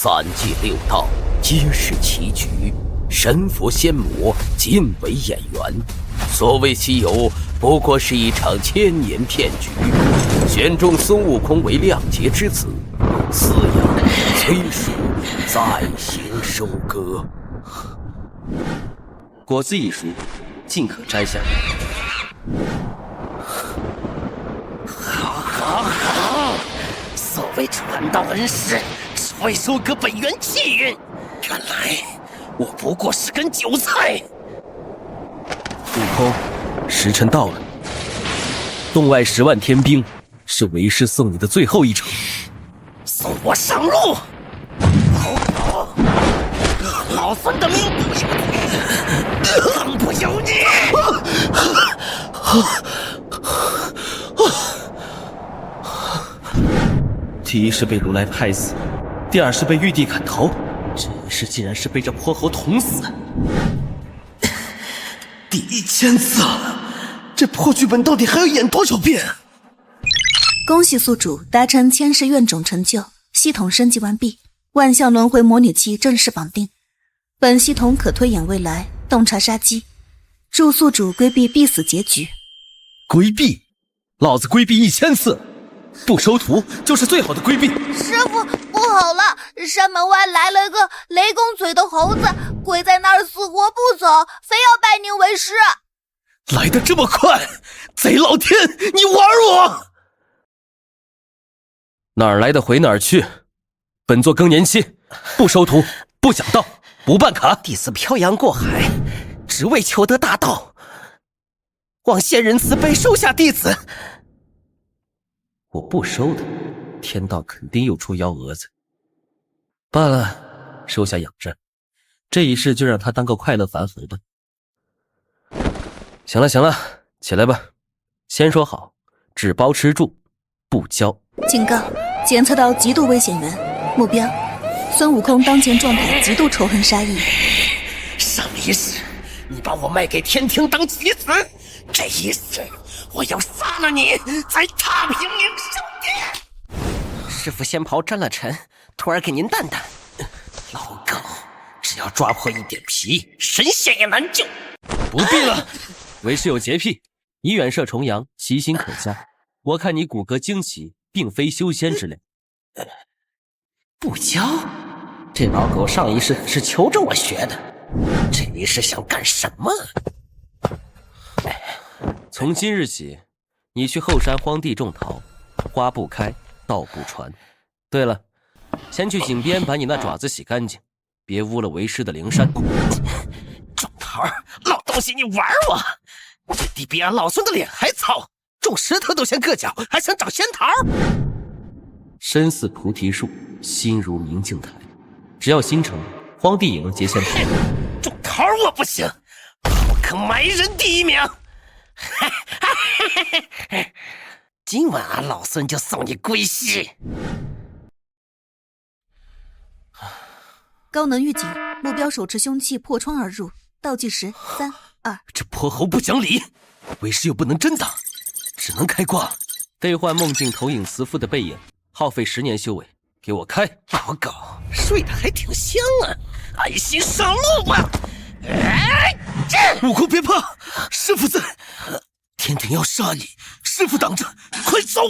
三界六道皆是棋局，神佛仙魔尽为演员。所谓西游，不过是一场千年骗局，选中孙悟空为亮节之子，饲养催熟，再行收割。果子已熟，尽可摘下。好，所谓传道恩师，只为收割本源气运，原来我不过是根韭菜。悟空，时辰到了，洞外10万天兵是为师送你的最后一程。送我上路！老孙的命不由你！第一是被如来拍死，第二是被玉帝砍头，这一世竟然是被这泼猴捅死。第1000次了，这破剧本到底还要演多少遍？恭喜宿主达成千世愿种成就，系统升级完毕，万象轮回模拟器正式绑定。本系统可推演未来，洞察杀机，祝宿主规避必死结局。规避？老子规避1000次，不收徒就是最好的规避。师傅，不好了！山门外来了个雷公嘴的猴子，跪在那儿死活不走，非要拜您为师。来得这么快，贼老天，你玩我！哪儿来的回哪儿去，本座更年期，不收徒，不讲道，不办卡。弟子漂洋过海，只为求得大道，望仙人慈悲收下弟子。我不收的，天道肯定又出幺蛾子。罢了，收下养着，这一世就让他当个快乐凡猴吧。行了，起来吧。先说好，只包吃住，不教。警告：检测到极度危险源，目标：孙悟空当前状态极度仇恨杀意。上一世你把我卖给天庭当棋子，这一世我要杀了你，在踏平岭上殿。师傅仙袍沾了尘，徒儿给您淡淡。老狗，只要抓破一点皮，神仙也难救。不必了，为师有洁癖，你远涉重洋，其心可嘉。我看你骨骼惊奇，并非修仙之类。不教？这老狗上一世是求着我学的，这一世想干什么？从今日起，你去后山荒地种桃，花不开，道不传。对了，先去井边把你那爪子洗干净，别污了为师的灵山。种桃，老东西，你玩我！这地比俺老孙的脸还糙，种石头都嫌硌脚，还想长仙桃？身似菩提树，心如明镜台。只要心诚，荒地也能结仙桃。种桃我不行，好客埋人第一名。今晚俺老孙就送你归西。高能预警，目标手持凶器破窗而入，倒计时3、2。这泼猴不讲理，为师又不能真打，只能开挂。兑换梦境投影慈父的背影，耗费10年修为，给我开！老狗睡得还挺香啊，安心上路吧。悟空别怕，师傅在。天庭要杀你，师傅挡着，快走！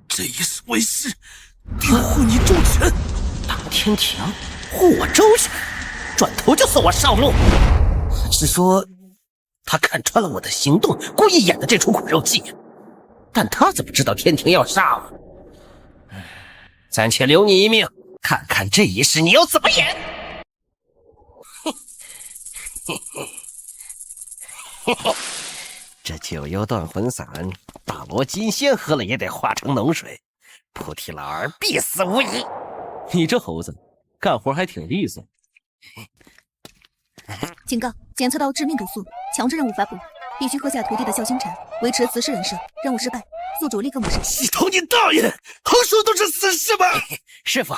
这一世为师定护你周全。挡天庭，护我周全，转头就送我上路。还是说他看穿了我的行动，故意演的这出苦肉计？但他怎么知道天庭要杀我？暂且留你一命，看看这一世你要怎么演。这九幽断魂散，大罗金仙喝了也得化成脓水，菩提老儿必死无疑。你这猴子，干活还挺利索。警告：检测到致命毒素，强制任务发布，必须喝下徒弟的孝心禅，维持慈氏人设。任务失败，宿主立刻抹杀。洗头你大爷！横竖都是死士吧？师傅，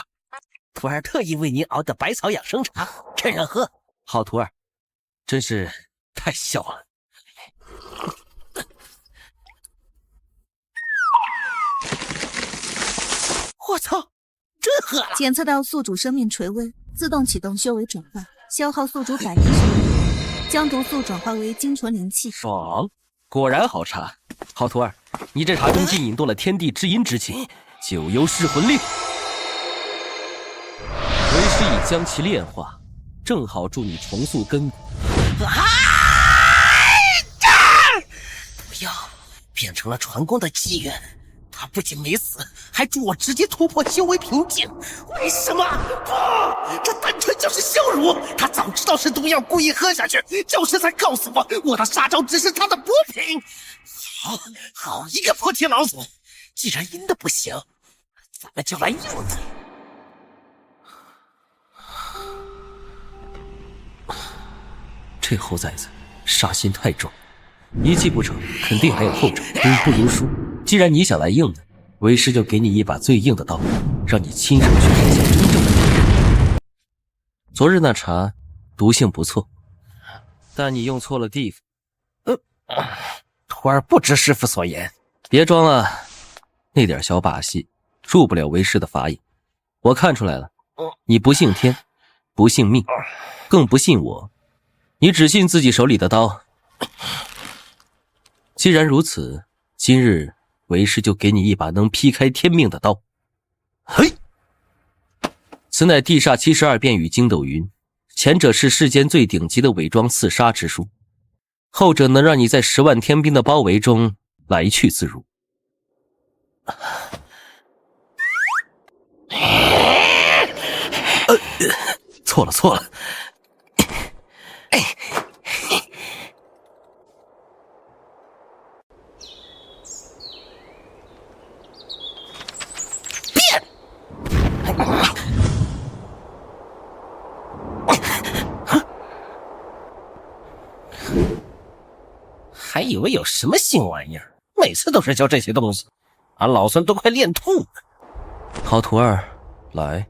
徒儿特意为您熬的百草养生茶，趁热喝。好徒儿，真是太孝了。我操！真喝了。检测到宿主生命垂危，自动启动修为转化，消耗宿主100年生命，将毒素转化为精纯灵气。爽，果然好茶。好徒儿，你这茶中竟引动了天地之阴之气，九幽噬魂令。为师已将其炼化，正好助你重塑根骨。不要，变成了传功的机缘。他不仅没死，还助我直接突破修为瓶颈。为什么？不，这单纯就是羞辱！他早知道是毒药，故意喝下去，就是在告诉我的杀招只是他的补品。好一个破铁老祖！既然阴的不行，咱们就来硬的。这猴崽子杀心太重，一计不成，肯定还有后招。赌不如输，既然你想来硬的，为师就给你一把最硬的刀，让你亲手去看见真正的敌人。昨日那茶毒性不错，但你用错了地方。徒儿不知师父所言。别装了，那点小把戏入不了为师的法眼。我看出来了，你不信天，不信命，更不信我，你只信自己手里的刀。既然如此，今日为师就给你一把能劈开天命的刀。嘿，此乃地煞72变与筋斗云，前者是世间最顶级的伪装刺杀之术，后者能让你在10万天兵的包围中来去自如。错了。还以为有什么新玩意儿，每次都是教这些东西，俺老孙都快练吐了。好徒儿，来，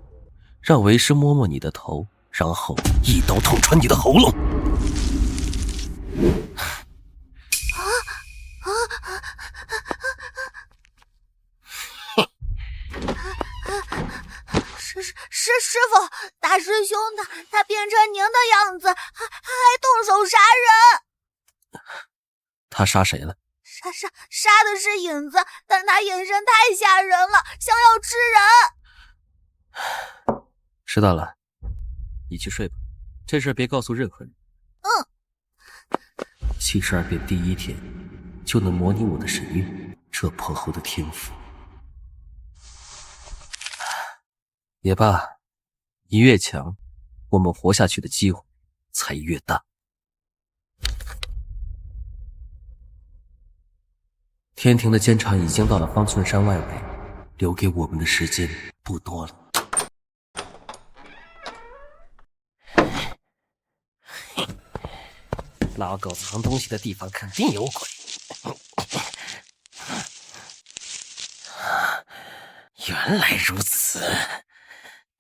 让为师摸摸你的头，然后一刀捅穿你的喉咙。师傅，大师兄他变成您的样子，还动手杀人。他杀谁了？杀的是影子，但他眼神太吓人了，像要吃人。知道了，你去睡吧，这事别告诉任何人。72变第1天就能模拟我的神韵，这泼猴的天赋。也罢，你越强，我们活下去的机会才越大。天庭的监察已经到了方寸山外围，留给我们的时间不多了。老狗藏东西的地方肯定有鬼。原来如此，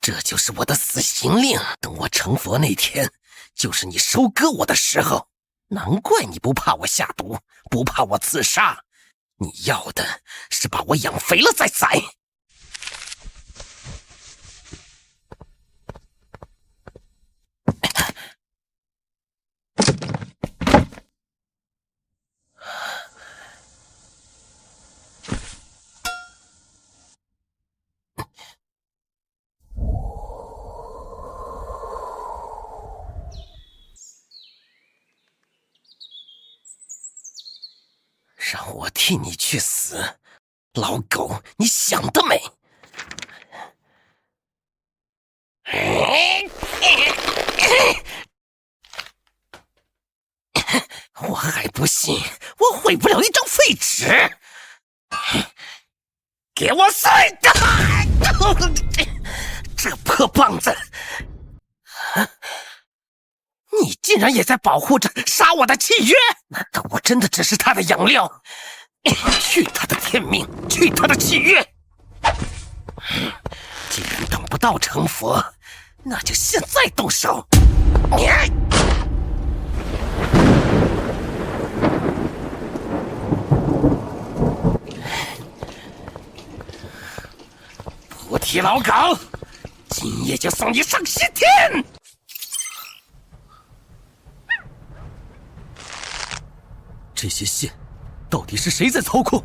这就是我的死刑令。等我成佛那天，就是你收割我的时候。难怪你不怕我下毒，不怕我自杀。你要的是把我养肥了再宰。让我替你去死，老狗，你想得美！我还不信，我毁不了一张废纸。给我碎的！这破棒子！你竟然也在保护着杀我的契约？难道我真的只是他的养料？去他的天命，去他的契约！既然等不到成佛，那就现在动手！不提老狗，今夜就送你上西天！这些线，到底是谁在操控？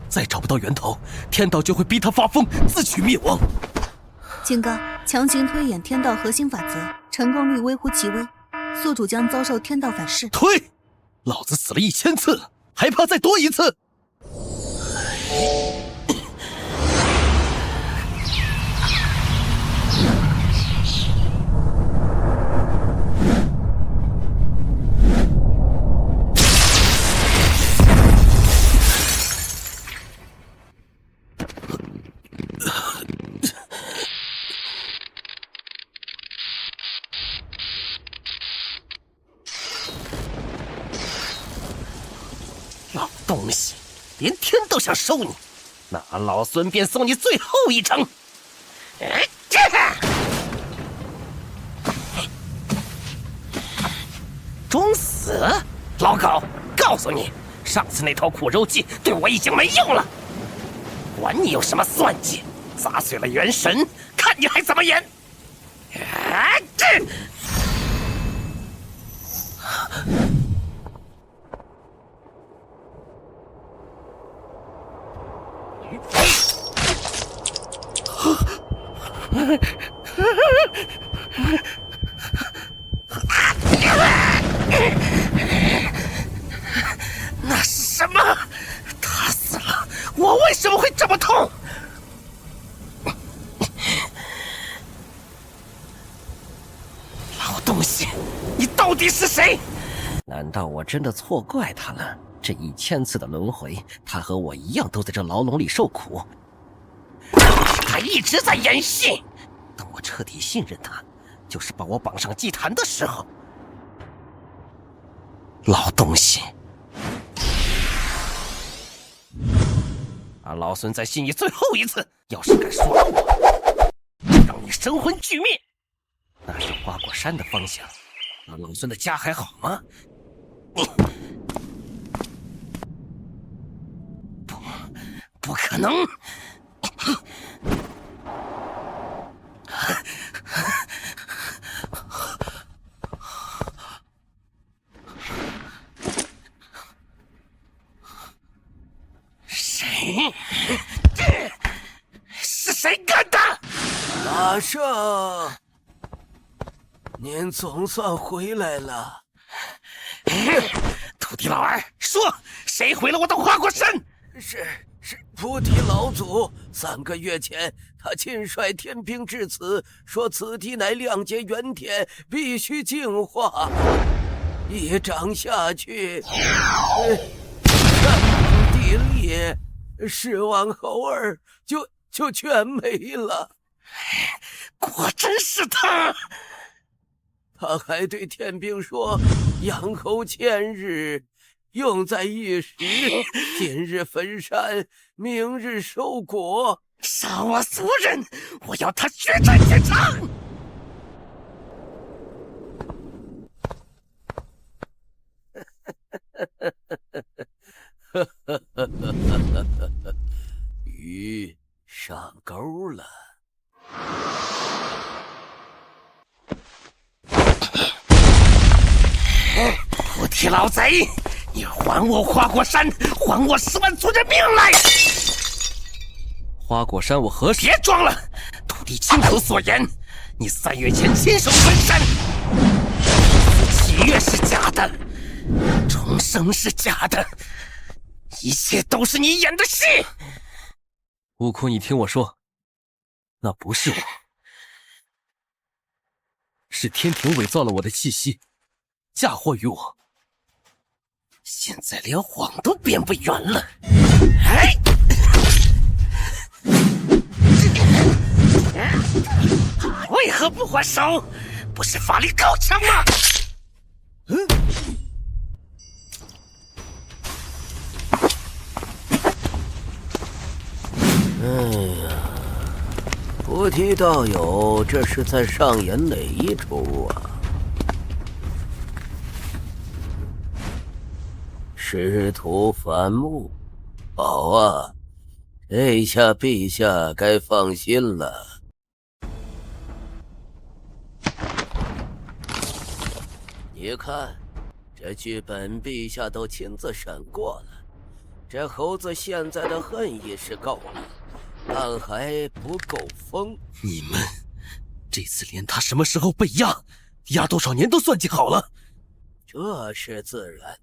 再找不到源头，天道就会逼他发疯，自取灭亡。警告：强行推演天道核心法则，成功率微乎其微，宿主将遭受天道反噬。推！老子死了1000次了，还怕再多一次？老东西，连天都想收你，那老孙便送你最后一程！装死？老狗，告诉你，上次那套苦肉计对我已经没用了。管你有什么算计，砸碎了元神，看你还怎么演！那是什么？他死了，我为什么会这么痛？老东西，你到底是谁？难道我真的错怪他了？这1000次的轮回，他和我一样都在这牢笼里受苦。他一直在演戏。等我彻底信任他，就是把我绑上祭坛的时候。老东西，老孙再信你最后一次，要是敢耍我，让你神魂俱灭。那是花果山的方向，那老孙的家还好吗？不可能！谁？是谁干的？大圣，您总算回来了。土地老二，说谁毁了我的花果山？是菩提老祖，3个月前他亲率天兵至此，说此地乃亮劫元天，必须净化。一掌下去，山崩地裂，10万猴儿就全没了。果真是他！他还对天兵说：“养猴1000日，用在一时。今日分山，明日收果。”杀我族人！我要他决战现场！鱼上钩了。菩提老贼，你还我花果山，还我10万族人命来！花果山我何时？别装了！土地亲口所言，你3月前亲手分山，契约是假的，重生是假的，一切都是你演的戏！悟空，你听我说，那不是我，是天庭伪造了我的气息，嫁祸于我。现在连谎都编不圆了。哎！为何不还手？不是法力高强吗？菩提道友，这是在上演哪一出啊？师徒反目，好啊！陛下该放心了。你看，这剧本陛下都亲自审过了。这猴子现在的恨意是够了，但还不够疯。你们这次连他什么时候被压多少年都算计好了。这是自然，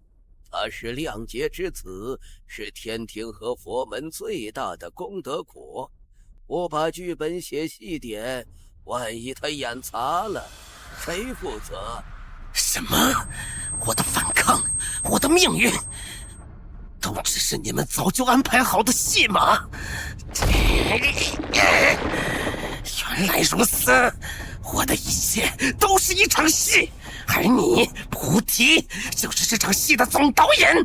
他是亮节之子，是天庭和佛门最大的功德果。我把剧本写细点，万一他演砸了，谁负责？什么？我的反抗，我的命运，都只是你们早就安排好的戏码。原来如此，我的一切都是一场戏，而你菩提就是这场戏的总导演。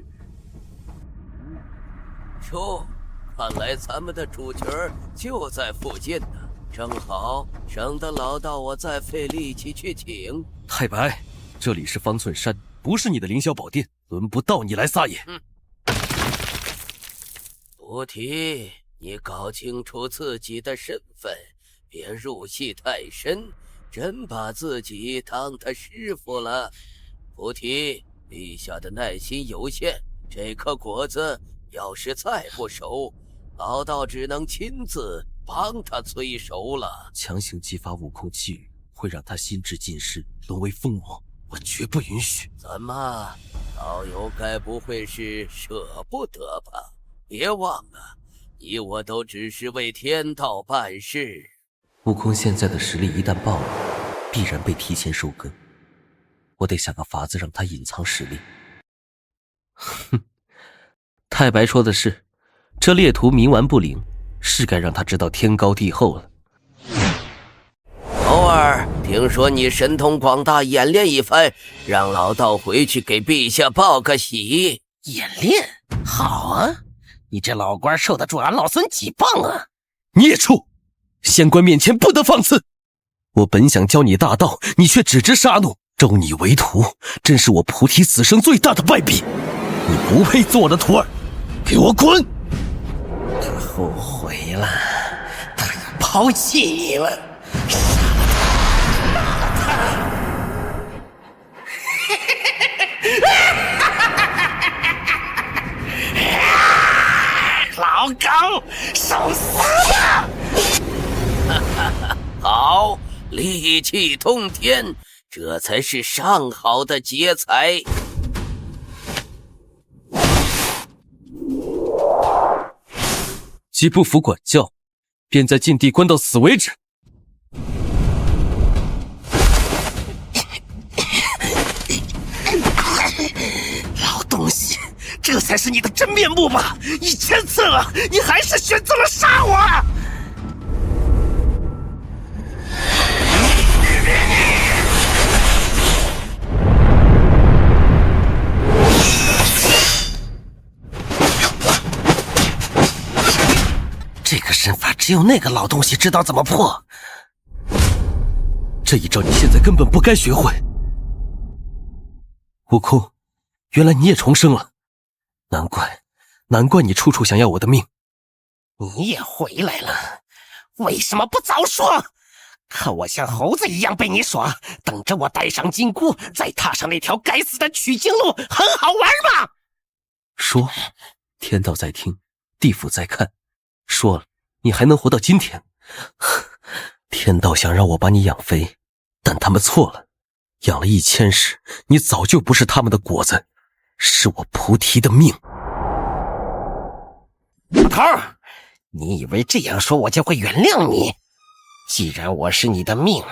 哟，看来咱们的主角就在附近呢，正好省得老道我再费力气去请。太白，这里是方寸山，不是你的凌霄宝殿，轮不到你来撒野。菩提，你搞清楚自己的身份，别入戏太深，真把自己当他师傅了。菩提，陛下的耐心有限，这颗果子要是再不熟，老道只能亲自帮他催熟了。强行激发悟空气语，会让他心智尽失，沦为疯魔，我绝不允许。怎么，道友该不会是舍不得吧？别忘了，你我都只是为天道办事。悟空现在的实力一旦暴露，必然被提前收割。我得想个法子让他隐藏实力。哼，太白说的是，这猎徒冥顽不灵，是该让他知道天高地厚了。猴儿，听说你神通广大，演练一番，让老道回去给陛下报个喜。演练好啊，你这老官受得住俺老孙几棒啊！孽畜，仙官面前不得放肆！我本想教你大道，你却只知杀戮，收你为徒，真是我菩提此生最大的败笔。你不配做我的徒儿，给我滚！他后悔了，他要抛弃你了。老狗，受死吧！好，戾气通天，这才是上好的劫财。既不服管教，便在禁地关到死为止。老东西，这才是你的真面目吧？1000次了，你还是选择了杀我！这个身法只有那个老东西知道怎么破。这一招你现在根本不该学会。悟空，原来你也重生了，难怪你处处想要我的命。你也回来了，为什么不早说？看我像猴子一样被你耍，等着我戴上金箍，再踏上那条该死的取经路，很好玩吧？说，天道在听，地府在看。说了，你还能活到今天？天道想让我把你养肥，但他们错了。养了1000世，你早就不是他们的果子，是我菩提的命。老头儿，你以为这样说我就会原谅你？既然我是你的命，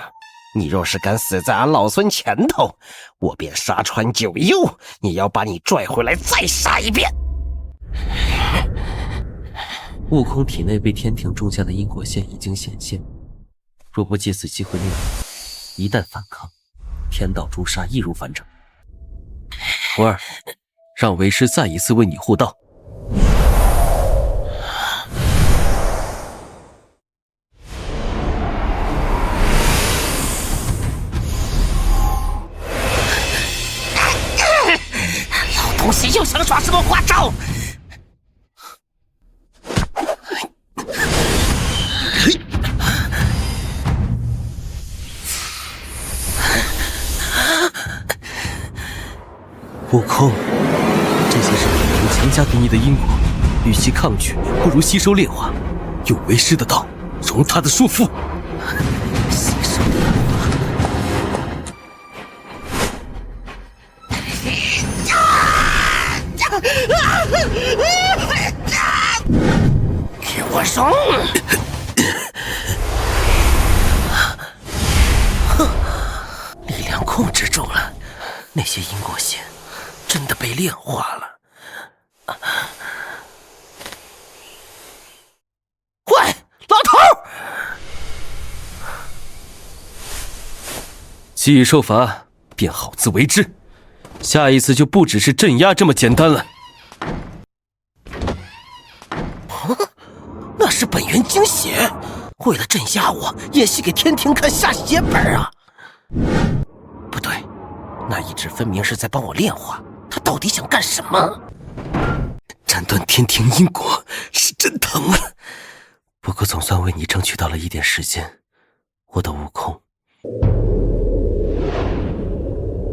你若是敢死在俺老孙前头，我便杀穿9幽，你要把你拽回来再杀一遍。悟空体内被天庭种下的因果线已经显现，若不借此机会灭了，一旦反抗，天道诛杀易如反掌。徒儿，让为师再一次为你护道。老东西又想耍什么花招？悟空，这些是本人强加给你的因果，与其抗拒，不如吸收炼化，用为师的道容他的束缚。吸收炼化。给我扔！哼，力量控制住了，那些因果线真的被炼化了。喂，老头！既已受罚，便好自为之。下一次就不只是镇压这么简单了。那是本源精血，为了镇压我，演戏给天庭看下血本啊！不对，那一指分明是在帮我炼化，他到底想干什么？斩断天庭因果是真疼啊！不过总算为你争取到了一点时间，我的悟空。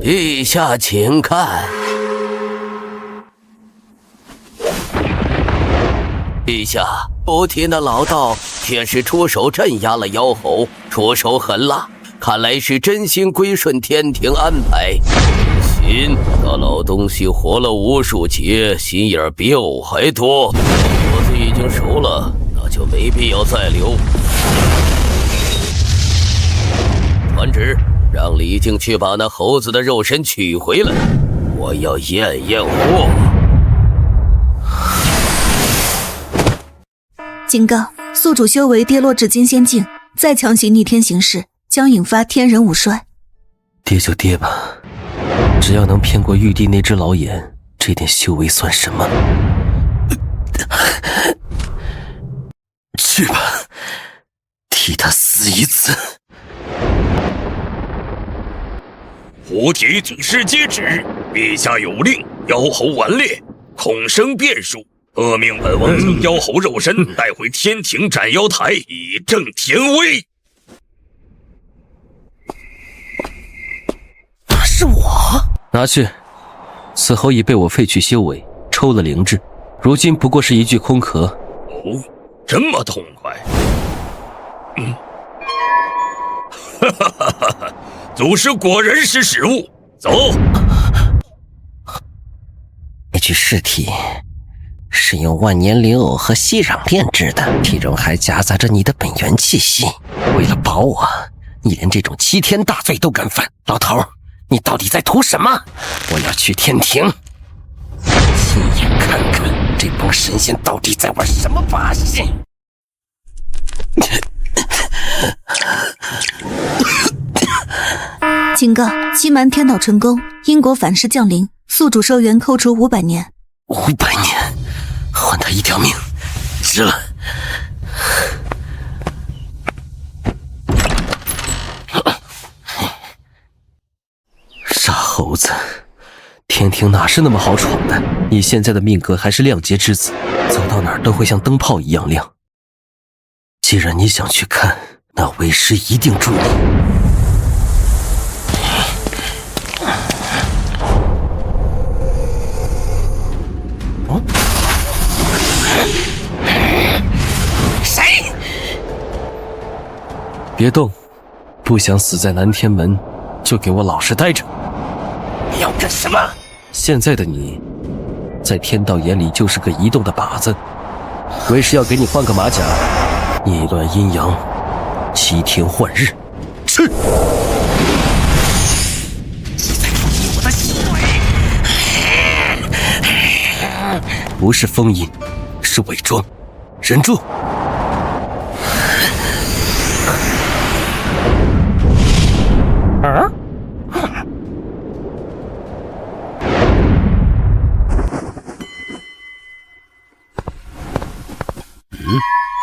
陛下请看。陛下，不提那老道确实出手镇压了妖猴，出手狠辣，看来是真心归顺天庭安排。行，那老东西活了无数劫，心眼比我还多，果子已经熟了，那就没必要再留。传旨，让李靖去把那猴子的肉身取回来，我要验验货。警告：宿主修为跌落至金仙境，再强行逆天行事，将引发天人五衰。跌就跌吧，只要能骗过玉帝那只老眼，这点修为算什么？去吧，替他死一次。菩提祖师接旨，陛下有令，妖猴顽劣，恐生变数，恶命本王将妖猴肉身带回天庭斩妖台，以正天威。那是我。拿去，此猴已被我废去修为，抽了灵智，如今不过是一具空壳。哦，这么痛快。哈哈哈哈哈！祖师果然是识物，走。那具尸体是用万年灵藕和息壤炼制的，其中还夹杂着你的本源气息。为了保我，你连这种欺天大罪都敢犯，老头，你到底在图什么？我要去天庭，亲眼看看这帮神仙到底在玩什么把戏。警告：欺瞒天道成功，因果反噬降临，宿主寿元扣除500年。500年，换他一条命，值了。傻猴子，天庭哪是那么好闯的？你现在的命格还是亮劫之子，走到哪儿都会像灯泡一样亮。既然你想去看，那为师一定助你。谁？别动，不想死在南天门，就给我老实待着。你要干什么？现在的你，在天道眼里就是个移动的靶子。为师要给你换个马甲，逆乱阴阳，欺天换日。是。你在封印我的修为。不是封印，是伪装。忍住。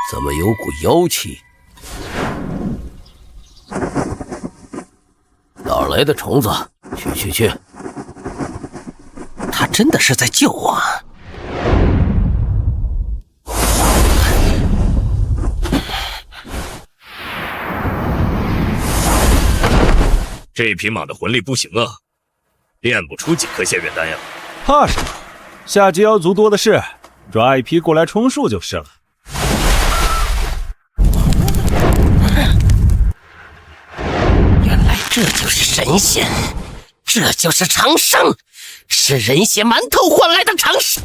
怎么有股妖气？哪儿来的虫子？去！他真的是在救我。这匹马的魂力不行啊！炼不出几颗仙元丹呀。怕什么？下级妖族多的是，抓一批过来充数就是了。原来这就是神仙，这就是长生，是人血馒头换来的长生。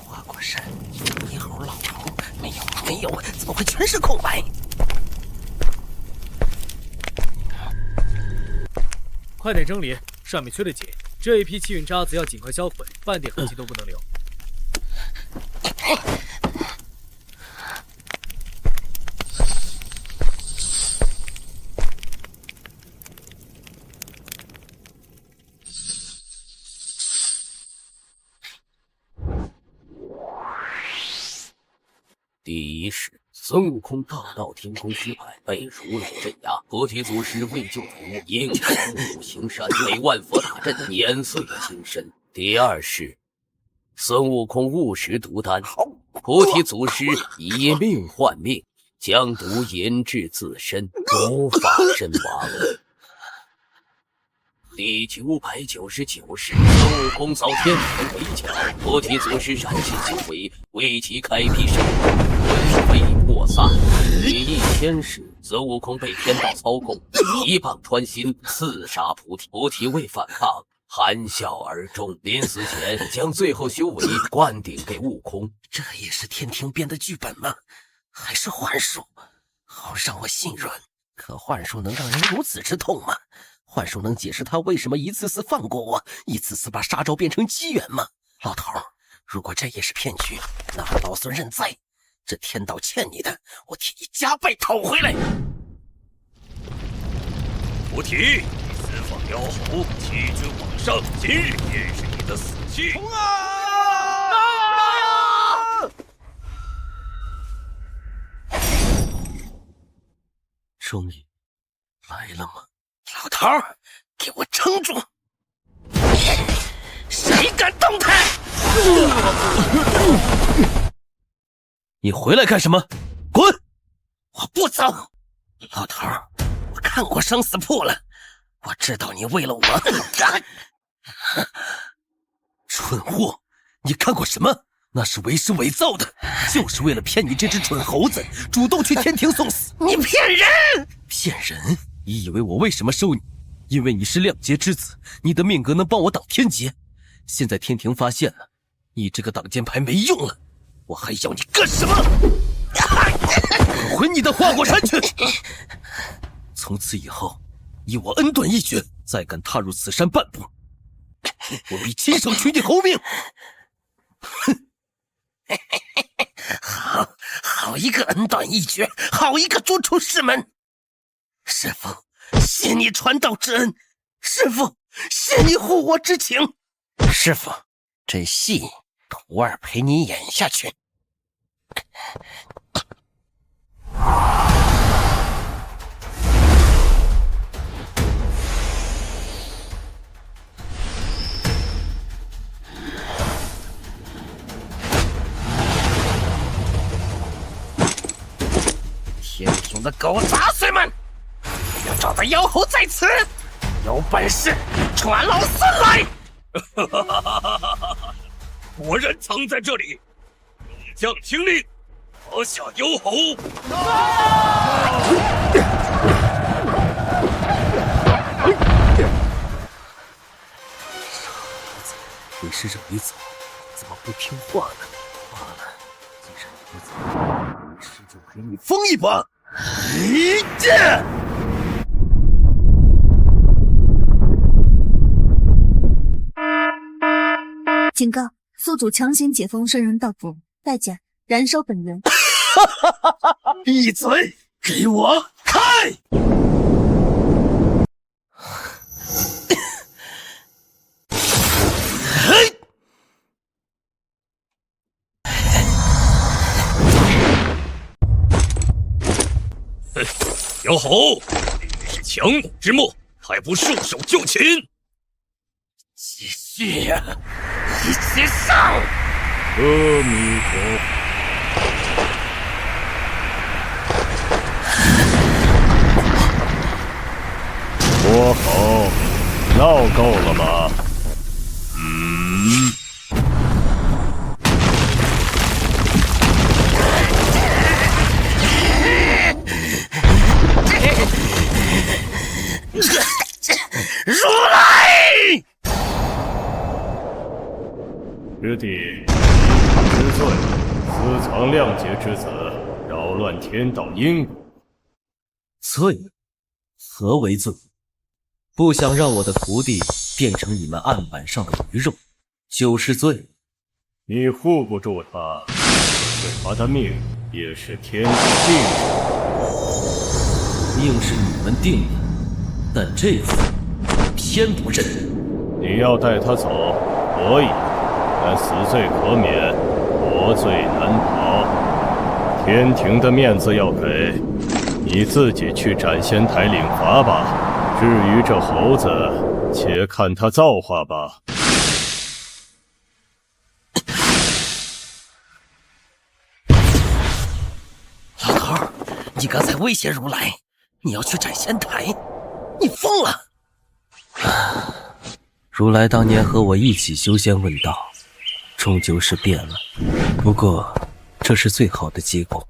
花果山、猕猴、老头，没有，怎么会全是空白？快点整理，上面缺了几，这一批气运渣子要尽快销毁，半点痕迹都不能留。第一世，孙悟空大闹天宫失败，被如来镇压。菩提祖师为救徒，硬闯五行山，被万佛大阵碾碎了金身。第二世，孙悟空误食毒丹，菩提祖师以命换命，将毒引至自身，无法身亡。第999世，孙悟空遭天庭围剿，菩提祖师燃尽修为，为其开辟圣路，魂飞魄散。第1000世，孙悟空被天道操控，一棒穿心，刺杀菩提。菩提为反抗，含笑而终，临死前将最后修为灌顶给悟空。这也是天庭编的剧本吗？还是幻术？好让我信任。可幻术能让人如此之痛吗？幻术能解释他为什么一次次放过我，一次次把杀招变成机缘吗？老头，如果这也是骗局，那老孙认栽。这天道欠你的，我替你加倍讨回来。菩提，私放妖猴，欺君罔上，今日便是你的死期。冲啊！终于来了吗？老头，给我撑住！谁敢动他？你回来干什么？滚！我不走。老头，我看过生死簿了，我知道你为了我。蠢货，你看过什么？那是为师伪造的，就是为了骗你这只蠢猴子，主动去天庭送死。你骗人！骗人？你以为我为什么收你？因为你是亮劫之子，你的命格能帮我挡天劫。现在天庭发现了，你这个挡箭牌没用了，我还要你干什么？回你的花果山去！从此以后，以我恩断义绝，再敢踏入此山半步，我必亲手取你猴命！哼！好一个恩断义绝，好一个逐出师门！师父，谢你传道之恩，师父，谢你护我之情。师父，这戏徒儿陪你演下去。天庭的狗杂碎们，要找到妖猴在此，有本事传老孙来！果然藏在这里，众将听令，拿下妖猴！为师让你走，怎么不听话呢？罢了，既然你不走，为师就给你疯一把！警告：宿主强行解封圣人道符，代价燃烧本人。闭嘴！给我开！妖猴，你是强弩之末，还不束手就擒！继续呀，一起上！阿弥陀佛。多好，闹够了吗？如来！师弟，知罪，私藏亮节之子，扰乱天道因果。罪？何为罪？不想让我的徒弟变成你们案板上的鱼肉，就是罪。你护不住他，是他的命，也是天定的。命是你们定的，但这次偏不认。你要带他走，可以，但死罪可免，活罪难逃。天庭的面子要给，你自己去斩仙台领罚吧。至于这猴子，且看他造化吧。老头，你刚才威胁如来，你要去斩仙台，你疯了！如来当年和我一起修仙问道，终究是变了。不过，这是最好的结果。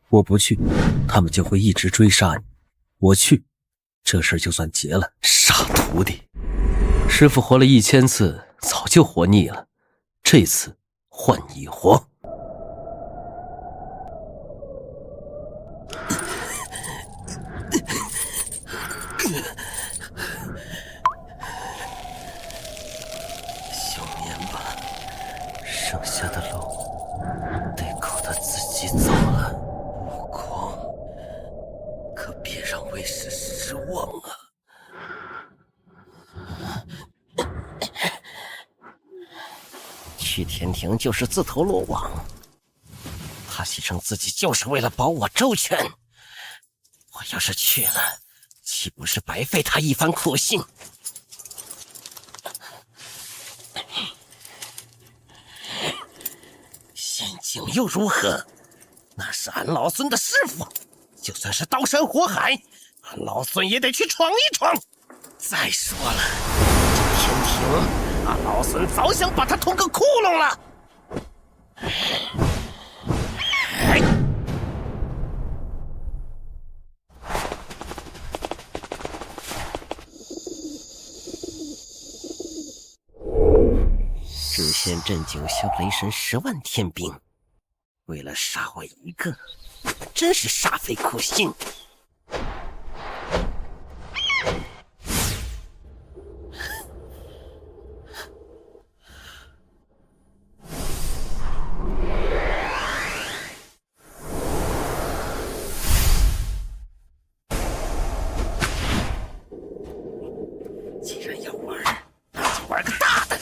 我不去，他们就会一直追杀你；我去，这事就算结了。傻徒弟，师父活了1000次，早就活腻了，这次换你活。休眠吧，剩下的路得靠他自己走了。悟空，可别让为师失望啊！去天庭就是自投罗网，他牺牲自己就是为了保我周全。我要是去了，岂不是白费他一番苦心？仙境又如何？那是俺老孙的师傅，就算是刀山火海，俺老孙也得去闯一闯。再说了，这天庭，俺老孙早想把他捅个窟窿了。至仙镇九霄雷神10万天兵，为了杀我一个，真是煞费苦心。既然要玩，那就玩个大的。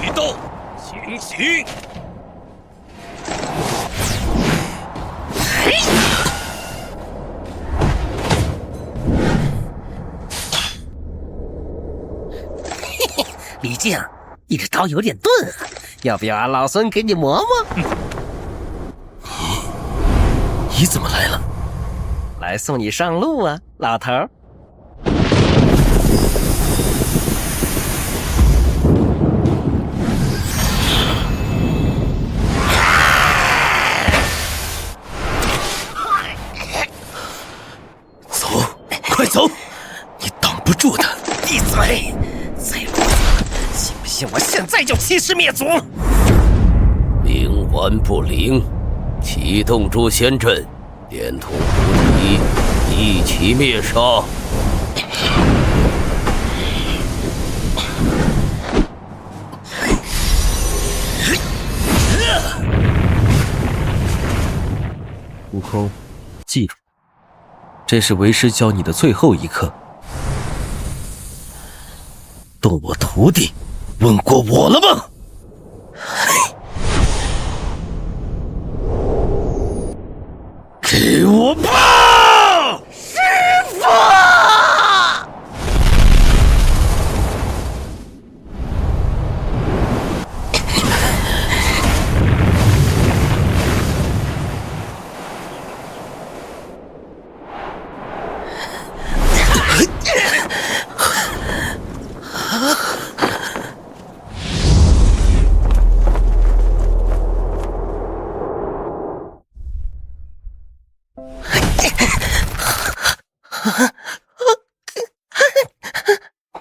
一刀，行刑！李靖，你这刀有点钝啊，要不要俺老孙给你磨磨？你怎么来了？来送你上路啊，老头儿。走，快走！你挡不住的。闭嘴！再啰嗦，信不信我现在就欺师灭祖？冥王元不灵，启动诛仙阵，连同菩提一起灭杀。悟空，记住，这是为师教你的最后一课。动我徒弟，问过我了吗？给我报！师父！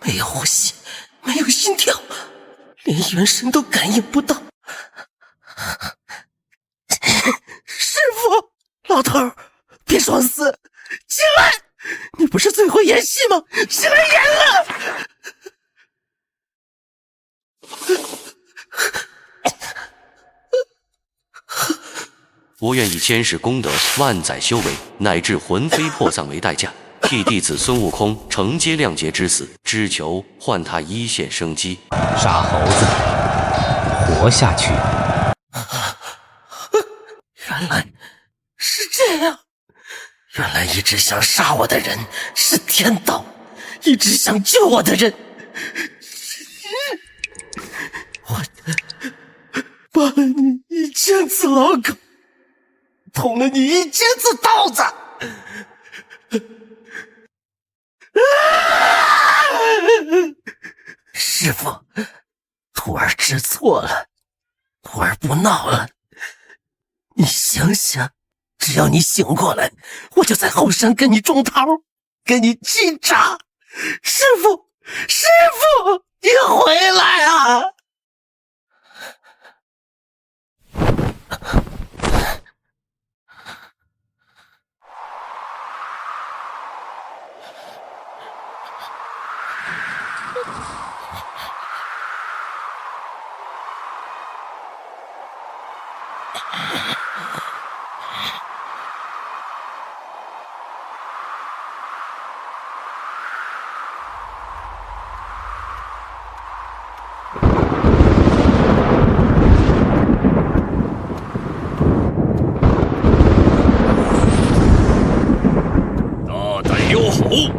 没有呼吸，没有心跳，连元神都感应不到。师父，老头儿，别装死，起来！你不是最会演戏吗？起来演了！我愿以千世功德、万载修为，乃至魂飞魄散为代价，替弟子孙悟空承接亮劫之死，只求换他一线生机。傻猴子，活下去！原来是这样，原来一直想杀我的人是天道，一直想救我的人，我拔了你1000次老狗，捅了你1000次刀子。师父，徒儿知错了，徒儿不闹了。你想想，只要你醒过来，我就在后山跟你种桃，跟你沏茶。师父，师父，你回来啊！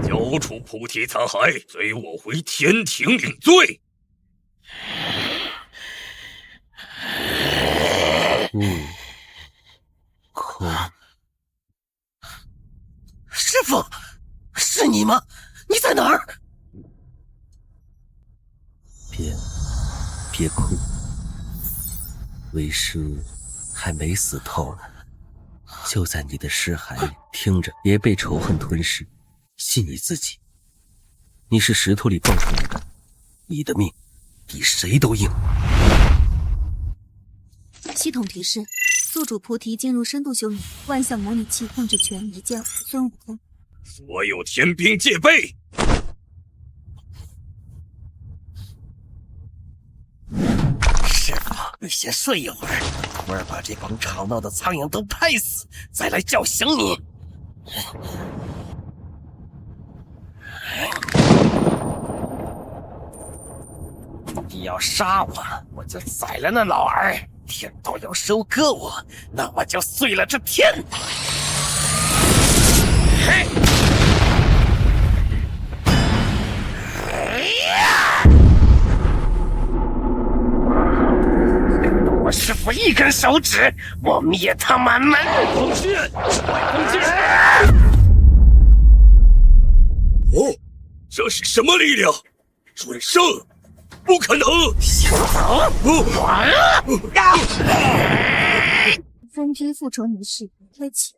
交出菩提残骸，随我回天庭领罪。空，师父，是你吗？你在哪儿？别哭，为师还没死透呢，就在你的尸骸里，听着，别被仇恨吞噬。信你自己，你是石头里蹦出来的，你的命比谁都硬。系统提示：宿主菩提进入深度修炼，万象模拟器控制权移交孙悟空。所有天兵戒备。师父，你先睡一会儿，徒儿把这帮吵闹的苍蝇都拍死，再来叫醒你。你要杀我，我就宰了那老儿；天道要收割我，那我就碎了这天。我师父一根手指，我灭他满门。风剑，风剑！哦，这是什么力量？转生？不可能！想走？完了！分批复仇仪式开启。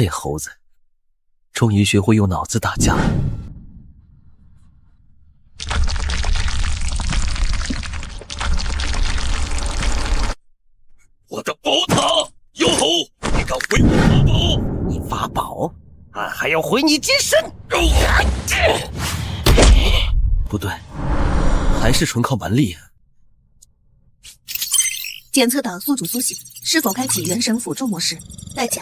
这猴子终于学会用脑子打架了。我的宝塔，妖猴，你敢毁我法宝？你法宝，俺还要毁你金身！不对，还是纯靠蛮力啊。检测到宿主苏醒，是否开启元神辅助模式？代价：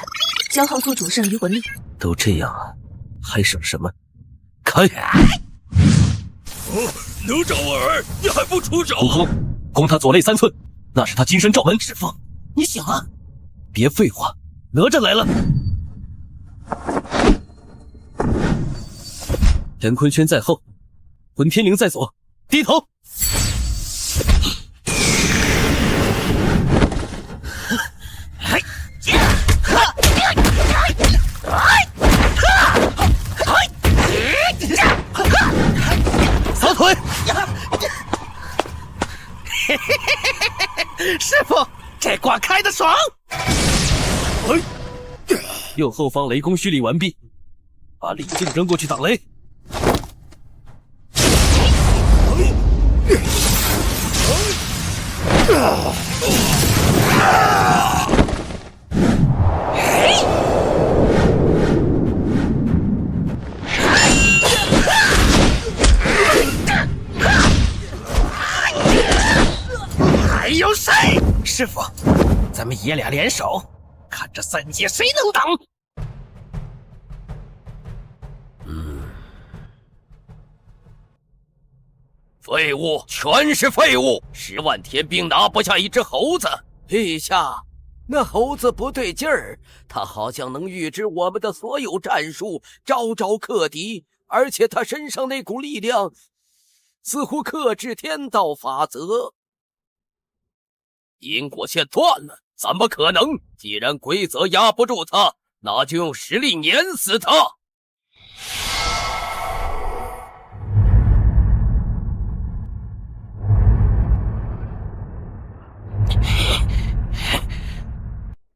消耗宿主剩余魂力。都这样啊，还省什么？开！哪吒儿，你还不出手？悟空，攻他左肋3寸，那是他金身罩门。师傅，你醒了！别废话，哪吒来了！乾坤圈在后，混天绫在左，低头！扫腿！师傅，这挂开得爽！右后方雷公蓄力完毕，把李靖扔过去挡雷。还有谁？师傅，咱们爷俩联手，看这3界谁能挡！废物，全是废物！10万天兵拿不下一只猴子。陛下，那猴子不对劲儿，他好像能预知我们的所有战术，招招克敌，而且他身上那股力量似乎克制天道法则。因果线断了，怎么可能？既然规则压不住他，那就用实力碾死他。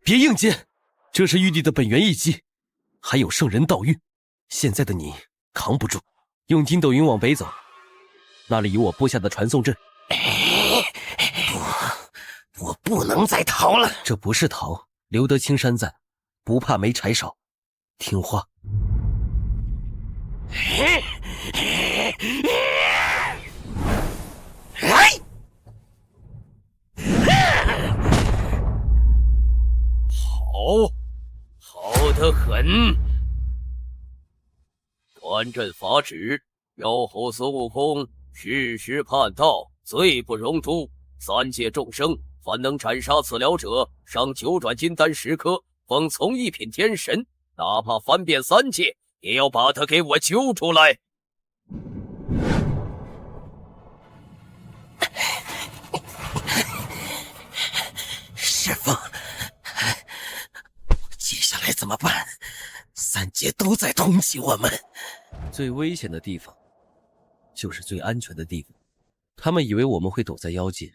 别硬接，这是玉帝的本源一击，还有圣人道运。现在的你扛不住，用筋斗云往北走，那里有我布下的传送阵。我不能再逃了。这不是逃，留得青山在，不怕没柴烧。听话。好得很。端阵法旨，妖猴孙悟空世时叛道，罪不容诛。3界众生凡能斩杀此僚者，赏9转金丹10颗，封从一品天神。哪怕翻遍3界，也要把他给我揪出来。师傅，接下来怎么办？3界都在通缉我们。最危险的地方，就是最安全的地方。他们以为我们会躲在妖界，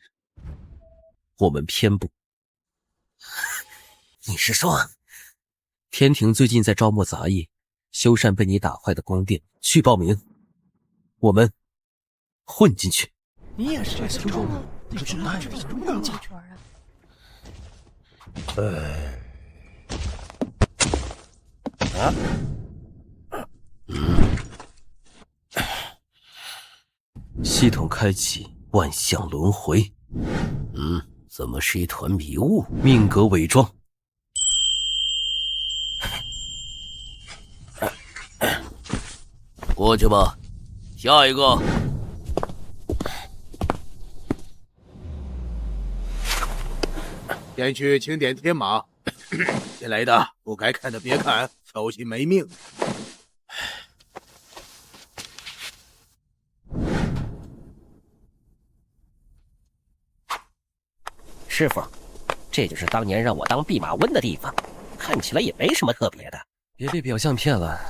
我们偏不。你是说，天庭最近在招募杂役，修缮被你打坏的宫殿，去报名。我们混进去。你也是这种吗？你是哪里人进去？系统开启，万象轮回。怎么是一团迷雾？命格伪装。过去吧，下一个。先去清点天马，新来的不该看的别看，小心没命。师傅，这就是当年让我当弼马温的地方，看起来也没什么特别的。别被表象骗了，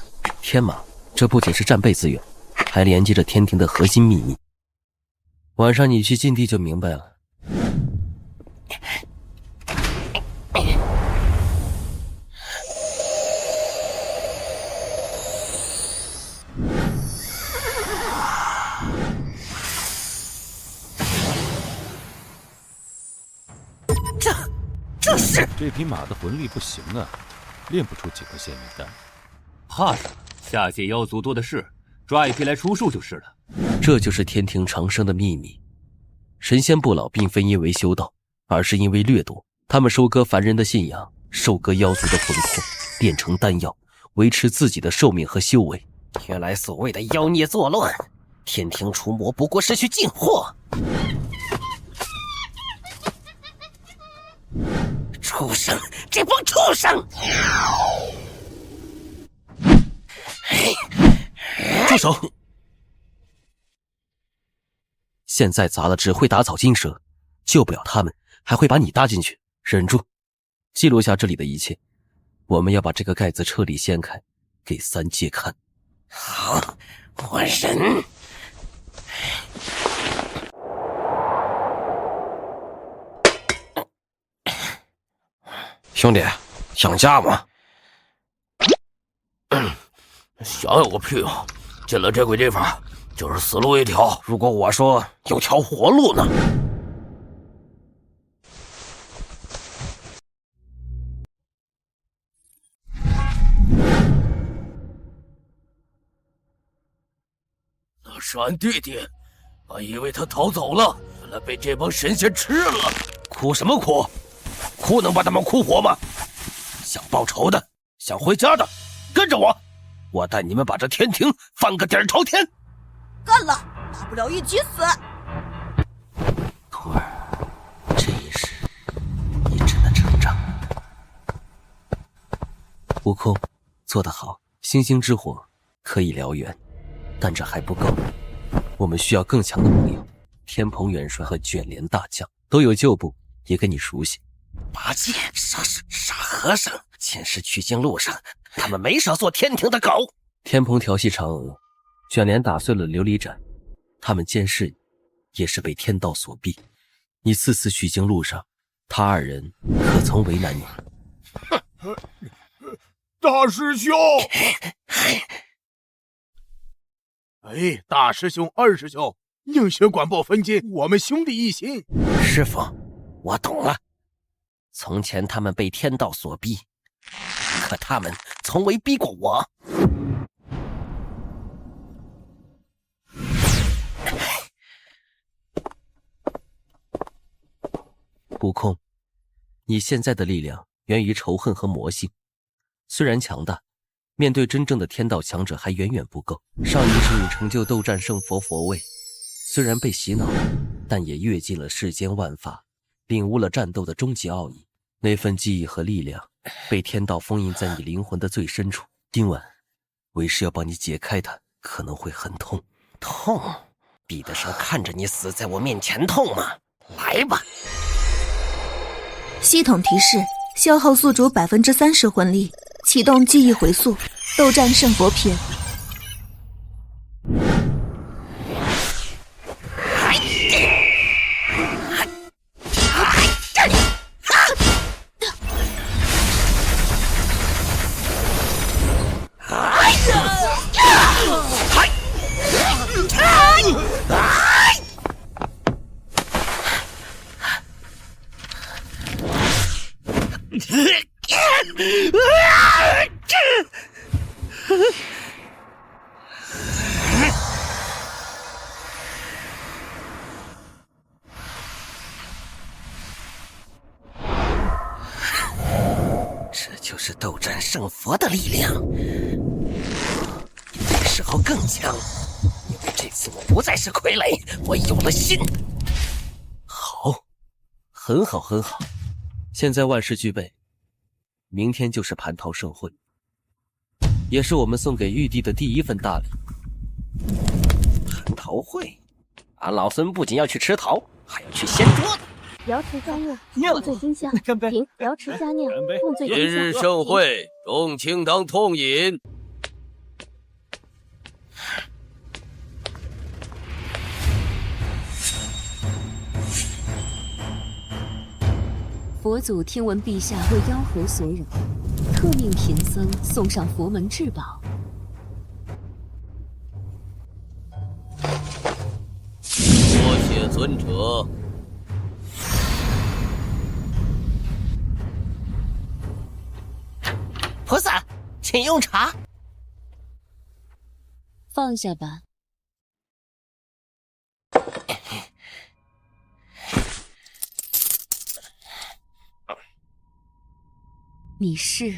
天马这不仅是战备资源，还连接着天庭的核心秘密。晚上你去禁地就明白了。事？这匹马的魂力不行啊，练不出几颗仙灵丹。怕什么？下界妖族多的是，抓一匹来出数就是了。这就是天庭长生的秘密。神仙不老并非因为修道，而是因为掠夺。他们收割凡人的信仰，收割妖族的魂魄，炼成丹药，维持自己的寿命和修为。原来所谓的妖孽作乱，天庭除魔不过是去进货。畜生，这帮畜生！住手！现在砸了只会打草惊蛇，救不了他们，还会把你搭进去。忍住，记录下这里的一切。我们要把这个盖子彻底掀开，给三界看。好，我忍。兄弟，想家吗？想有个屁啊！进了这鬼地方，就是死路一条。如果我说有条活路呢？那是俺弟弟，俺以为他逃走了，原来被这帮神仙吃了。哭什么哭？哭能把他们哭活吗？想报仇的，想回家的，跟着我，我带你们把这天庭翻个底儿朝天。干了，大不了一起死。徒儿，这也是你真的成长。悟空，做得好。星星之火可以燎原，但这还不够，我们需要更强的盟友。天蓬元帅和卷帘大将都有旧部，也跟你熟悉。八戒、傻和尚，前世取经路上，他们没少做天庭的狗。天蓬调戏嫦娥，卷帘打碎了琉璃盏，他们监视你，也是被天道所逼。你次次取经路上，他二人可曾为难你？大师兄！哎，大师兄、二师兄，宁学管鲍分金，我们兄弟一心。师傅，我懂了。从前他们被天道所逼，可他们从未逼过我。悟空，你现在的力量源于仇恨和魔性，虽然强大，面对真正的天道强者还远远不够。上一世你成就斗战胜佛佛位，虽然被洗脑，但也阅尽了世间万法，领悟了战斗的终极奥义。那份记忆和力量被天道封印在你灵魂的最深处。今晚为师要帮你解开它，可能会很痛。痛？比得上看着你死在我面前痛吗？来吧。系统提示：消耗宿主30%魂力，启动记忆回溯，斗战胜佛篇。这就是斗战胜佛的力量，这时候更强，因为这次我不再是傀儡，我有了心。好，很好，很好。现在万事俱备，明天就是蟠桃盛会，也是我们送给玉帝的第一份大礼。蟠桃会，俺老孙不仅要去吃桃，还要去掀桌子。瑶池佳酿，共醉金香。停！瑶池佳酿，共醉金香。今日盛会，众卿当痛饮。佛祖听闻陛下为妖猴所扰，特命贫僧送上佛门至宝。多谢尊者。菩萨，请用茶。放下吧。你是？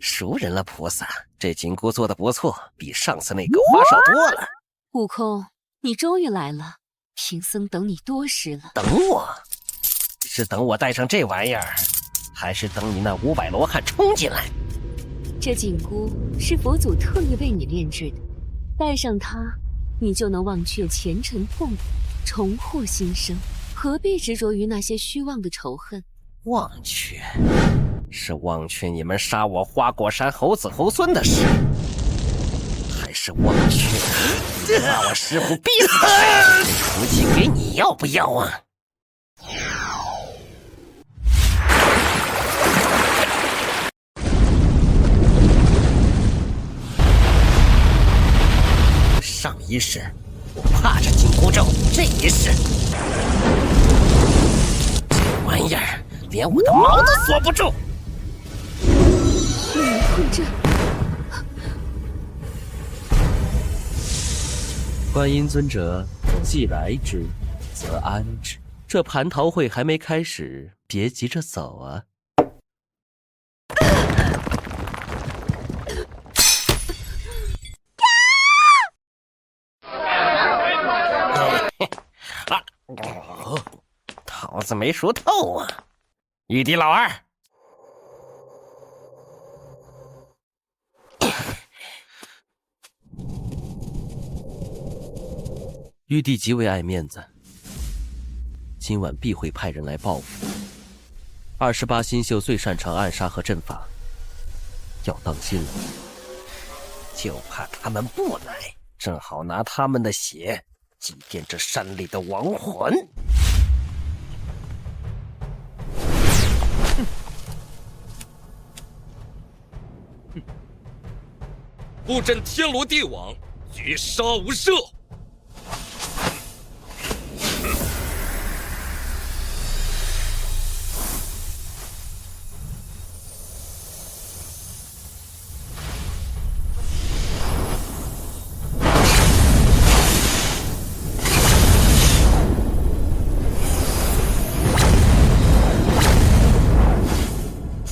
熟人了，菩萨，这紧箍做的不错，比上次那个花哨多了。悟空，你终于来了，贫僧等你多时了。等我？是等我带上这玩意儿，还是等你那500罗汉冲进来？这紧箍是佛祖特意为你炼制的，带上它，你就能忘却前尘痛苦，重获新生。何必执着于那些虚妄的仇恨？忘却，是忘却你们杀我花果山猴子猴孙的事，还是忘却你把我师傅逼死的事？福气给你要不要啊？上一世我怕着紧箍咒，这一世这玩意儿连我的毛都锁不住。灵魂阵，观音尊者，既来之，则安之。这蟠桃会还没开始，别急着走啊！桃子没熟透啊！玉帝老二，玉帝极为爱面子，今晚必会派人来报复。28星宿最擅长暗杀和阵法，要当心了。就怕他们不来，正好拿他们的血祭奠这山里的亡魂。布阵天罗地网，绝杀无赦。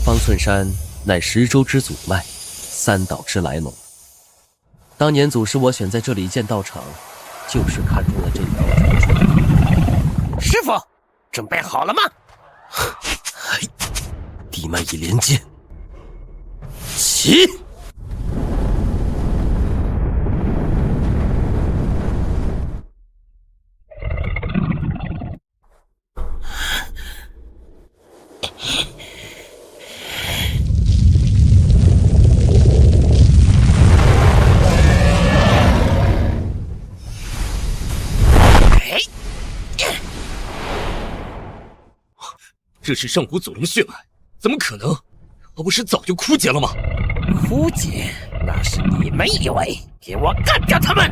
方寸山乃10州之祖脉，3岛之来龙。当年祖师我选在这里建道场，就是看中了这条传说。师傅，准备好了吗？地脉已连接，起！这是上古祖龙血脉，怎么可能？我不是早就枯竭了吗？枯竭？那是你们以为！给我干掉他们！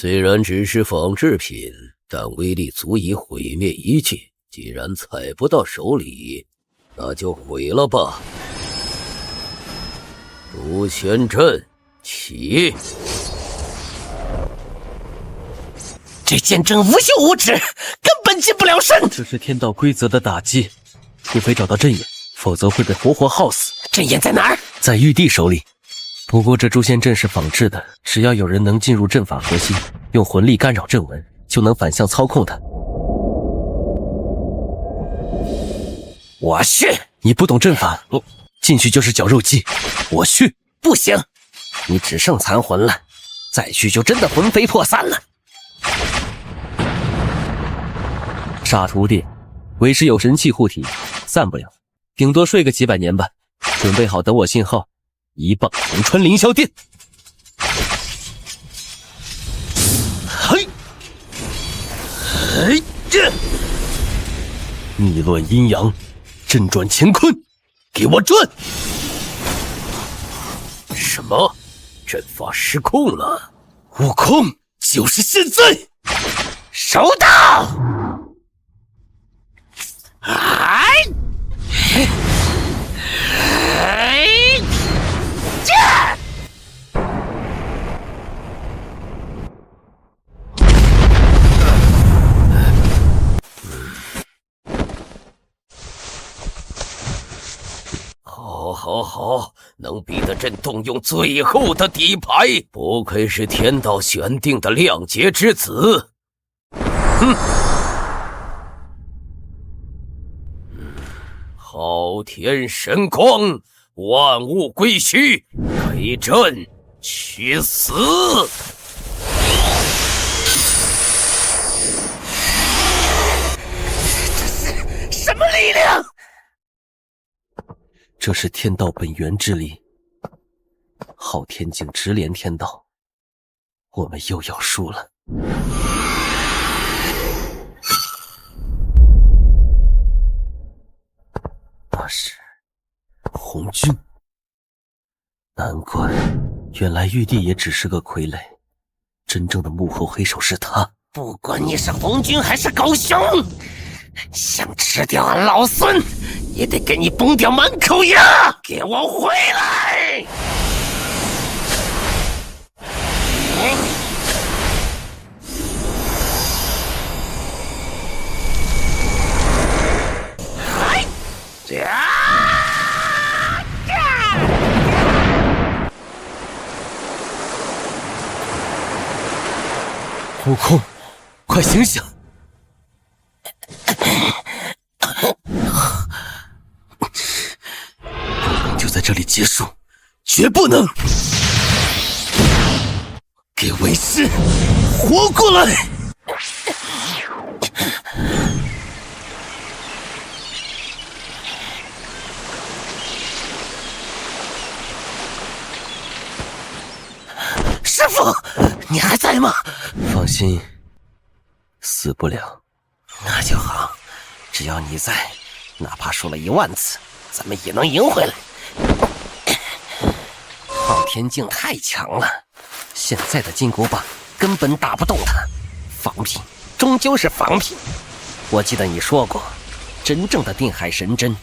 虽然只是仿制品，但威力足以毁灭一切。既然踩不到手里，那就毁了吧。诛仙阵起！这剑阵无休无止，根本近不了身。这是天道规则的打击，除非找到阵眼，否则会被活活耗死。阵眼在哪儿？在玉帝手里。不过这诛仙阵是仿制的，只要有人能进入阵法核心，用魂力干扰阵纹，就能反向操控它。我去！你不懂阵法，进去就是绞肉机。我去！不行，你只剩残魂了，再去就真的魂飞魄散了。傻徒弟，为师有神器护体，散不了。顶多睡个几百年吧。准备好等我信号，一棒捅穿凌霄殿。嘿，嘿，这逆乱阴阳，震转乾坤，给我转！什么？阵法失控了？悟空，就是现在！收到！哎！好，能逼得朕动用最后的底牌，不愧是天道选定的亮节之子。哼！昊天神光，万物归虚，给朕去死！这是什么力量？这是天道本源之力，昊天境直连天道，我们又要输了。那是红军，难怪，原来玉帝也只是个傀儡，真正的幕后黑手是他。不管你是红军还是狗熊，想吃掉俺老孙，也得给你崩掉满口牙！给我回来！悟空，快醒醒！不能就在这里结束，绝不能！给为师活过来！师傅，你还在吗？放心，死不了。那就好，只要你在，哪怕输了10000次，咱们也能赢回来。昊天境太强了，现在的金箍棒根本打不动他，仿品终究是仿品。我记得你说过，真正的定海神针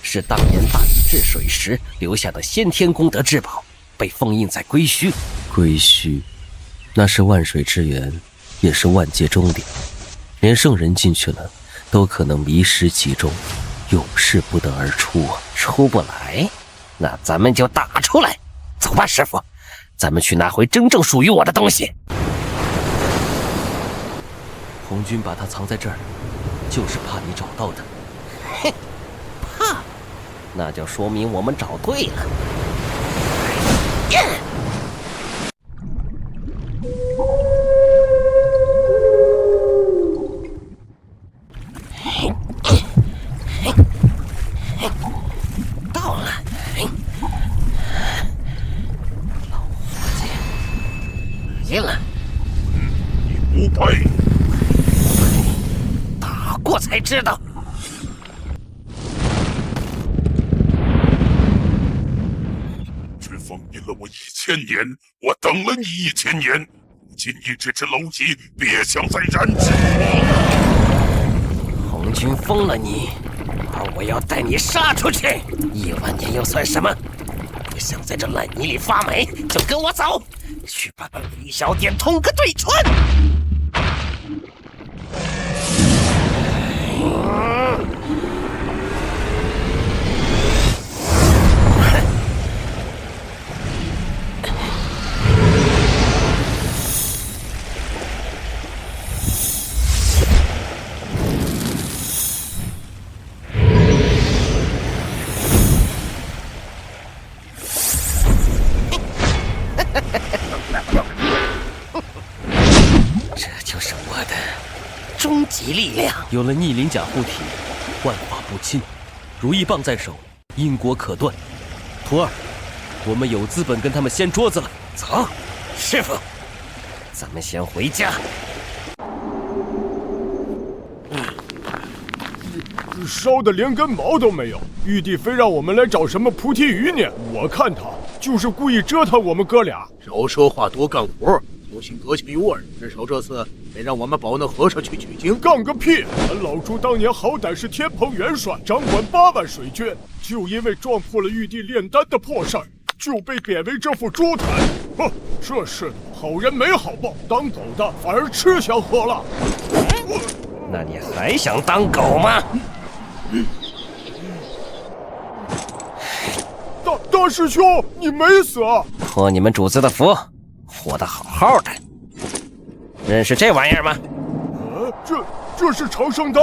是当年大禹治水时留下的先天功德之宝，被封印在归墟。归墟，那是万水之源，也是万界终点，连圣人进去了都可能迷失其中，永世不得而出啊！出不来，那咱们就打出来。走吧，师傅，咱们去拿回真正属于我的东西。红军把它藏在这儿，就是怕你找到它。嘿，怕？那就说明我们找对了。到了，老伙计，赢了。你不配！打过才知道。却封印了我1000年，我等了你1000年，如今你这只蝼蚁，别想再染指我！红军封了你，而我要带你杀出去，10000年又算什么？你想在这烂泥里发霉，就跟我走，去把凌霄殿捅个对穿！这就是我的终极力量。有了逆鳞甲护体，万法不侵，如意棒在手，因果可断。徒儿，我们有资本跟他们掀桌子了。走，师傅，咱们先回家。烧的连根毛都没有，玉帝非让我们来找什么菩提鱼呢？我看他就是故意折腾我们哥俩。少说话，多干活，小心得情有耳。至少这次得让我们保那和尚去取经。干个屁！俺老朱当年好歹是天蓬元帅，掌管8万水军，就因为撞破了玉帝炼丹的破事儿，就被贬为这副猪台。哼，这世道好人没好报，当狗的反而吃香喝辣。那你还想当狗吗？大师兄，你没死啊？托你们主子的福，活得好好的。认识这玩意儿吗？这是长生丹。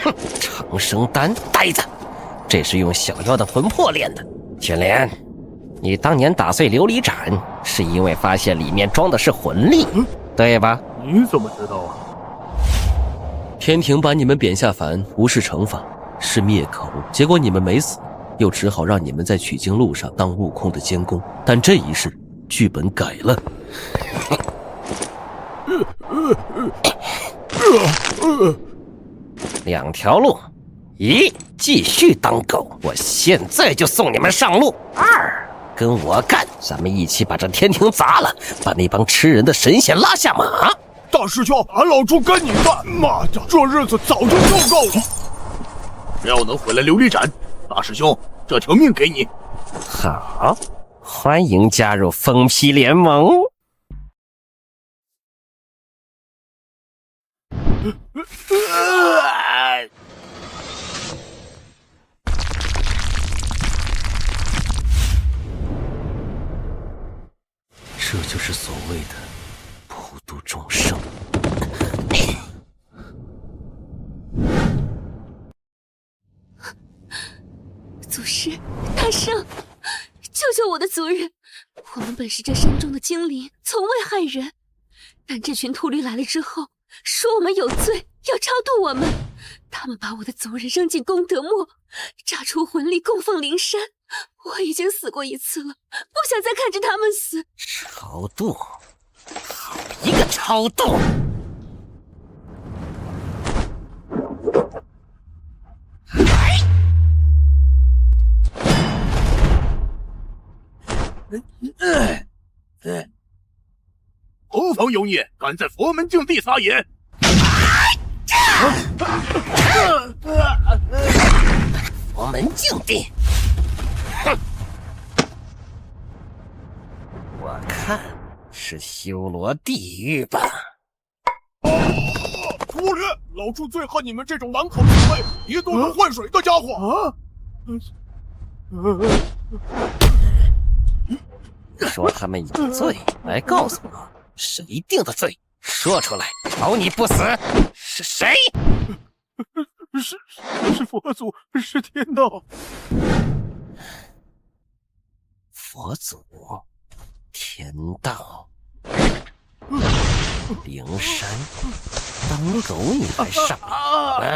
哼，长生丹，呆子，这是用小妖的魂魄炼的。青莲，你当年打碎琉璃盏，是因为发现里面装的是魂力，对吧？你怎么知道啊？天庭把你们贬下凡，不是惩罚，是灭口。结果你们没死，又只好让你们在取经路上当悟空的监工。但这一世，剧本改了。2条路：一，继续当狗，我现在就送你们上路；二，跟我干，咱们一起把这天庭砸了，把那帮吃人的神仙拉下马。大师兄，俺老朱跟你干！妈的，这日子早就受够了。只要能毁了琉璃盏，大师兄，这条命给你。好，欢迎加入疯批联盟。这就是所谓的普度众生。祖师，大圣，救救我的族人！我们本是这山中的精灵，从未害人，但这群秃驴来了之后，说我们有罪，要超度我们。他们把我的族人扔进功德墓，炸出魂力供奉灵山。我已经死过一次了，不想再看着他们死。超度，好一个超度！何方妖孽，敢在佛门净地撒野！佛门净地，哼！我看是修罗地狱吧。秃驴，老朱最恨你们这种满口是非、一肚子混水的家伙！说他们有罪，来告诉我，谁定的罪？说出来，保你不死。是谁？是佛祖，是天道。佛祖，天道，灵山，当狗你还上瘾？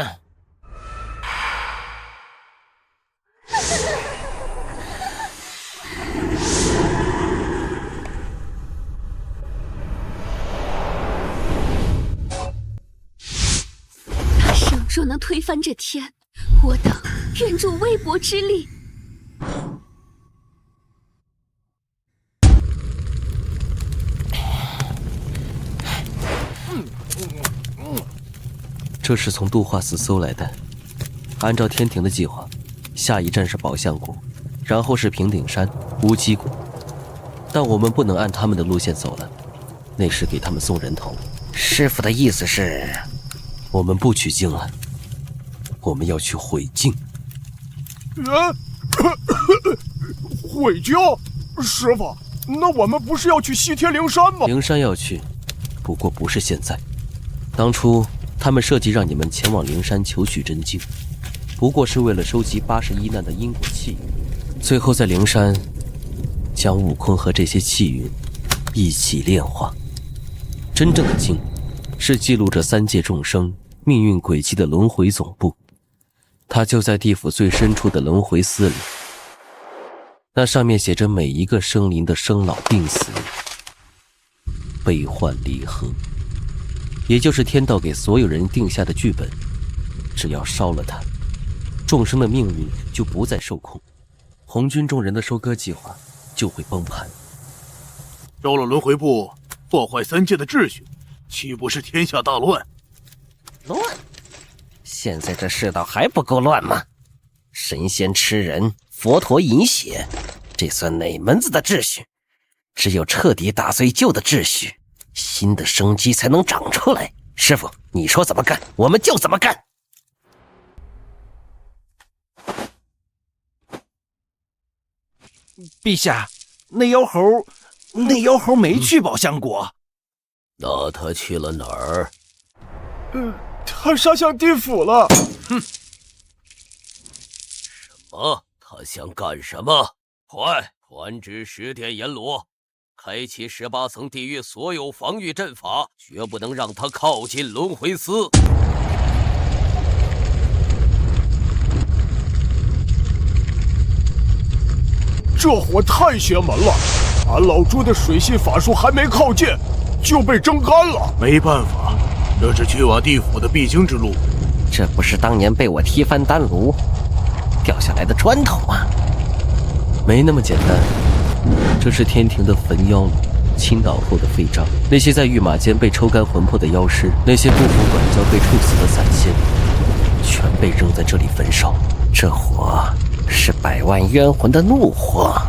大圣若能推翻这天，我等愿助微薄之力。这是从度化寺搜来的。按照天庭的计划，下一站是宝象谷，然后是平顶山、乌鸡谷。但我们不能按他们的路线走了，那是给他们送人头。师父的意思是，我们不取经了，我们要去毁境。毁经？师父，那我们不是要去西天灵山吗？灵山要去，不过不是现在。当初他们设计让你们前往灵山求取真经，不过是为了收集81难的因果气运，最后在灵山将悟空和这些气运一起炼化。真正的经是记录着3界众生命运轨迹的轮回总部，他就在地府最深处的轮回寺里，那上面写着每一个生灵的生老病死、悲欢离合，也就是天道给所有人定下的剧本。只要烧了它，众生的命运就不再受控，红军众人的收割计划就会崩盘。烧了轮回部，破坏三界的秩序，岂不是天下大乱？乱？现在这世道还不够乱吗？神仙吃人，佛陀饮血，这算哪门子的秩序？只有彻底打碎旧的秩序，新的生机才能长出来。师傅，你说怎么干，我们就怎么干。陛下，那妖猴没去宝香国。那他去了哪儿？他杀向地府了。哼！什么？他想干什么？快传旨10殿阎罗，开启18层地狱所有防御阵法，绝不能让他靠近轮回寺。这火太邪门了，俺老朱的水系法术还没靠近，就被蒸干了。没办法，这是去往地府的必经之路。这不是当年被我踢翻丹炉掉下来的砖头吗？没那么简单，这是天庭的焚妖炉，倾倒后的废渣，那些在御马间被抽干魂魄的妖尸，那些不服管教被处死的散仙，全被扔在这里焚烧。这火是100万冤魂的怒火。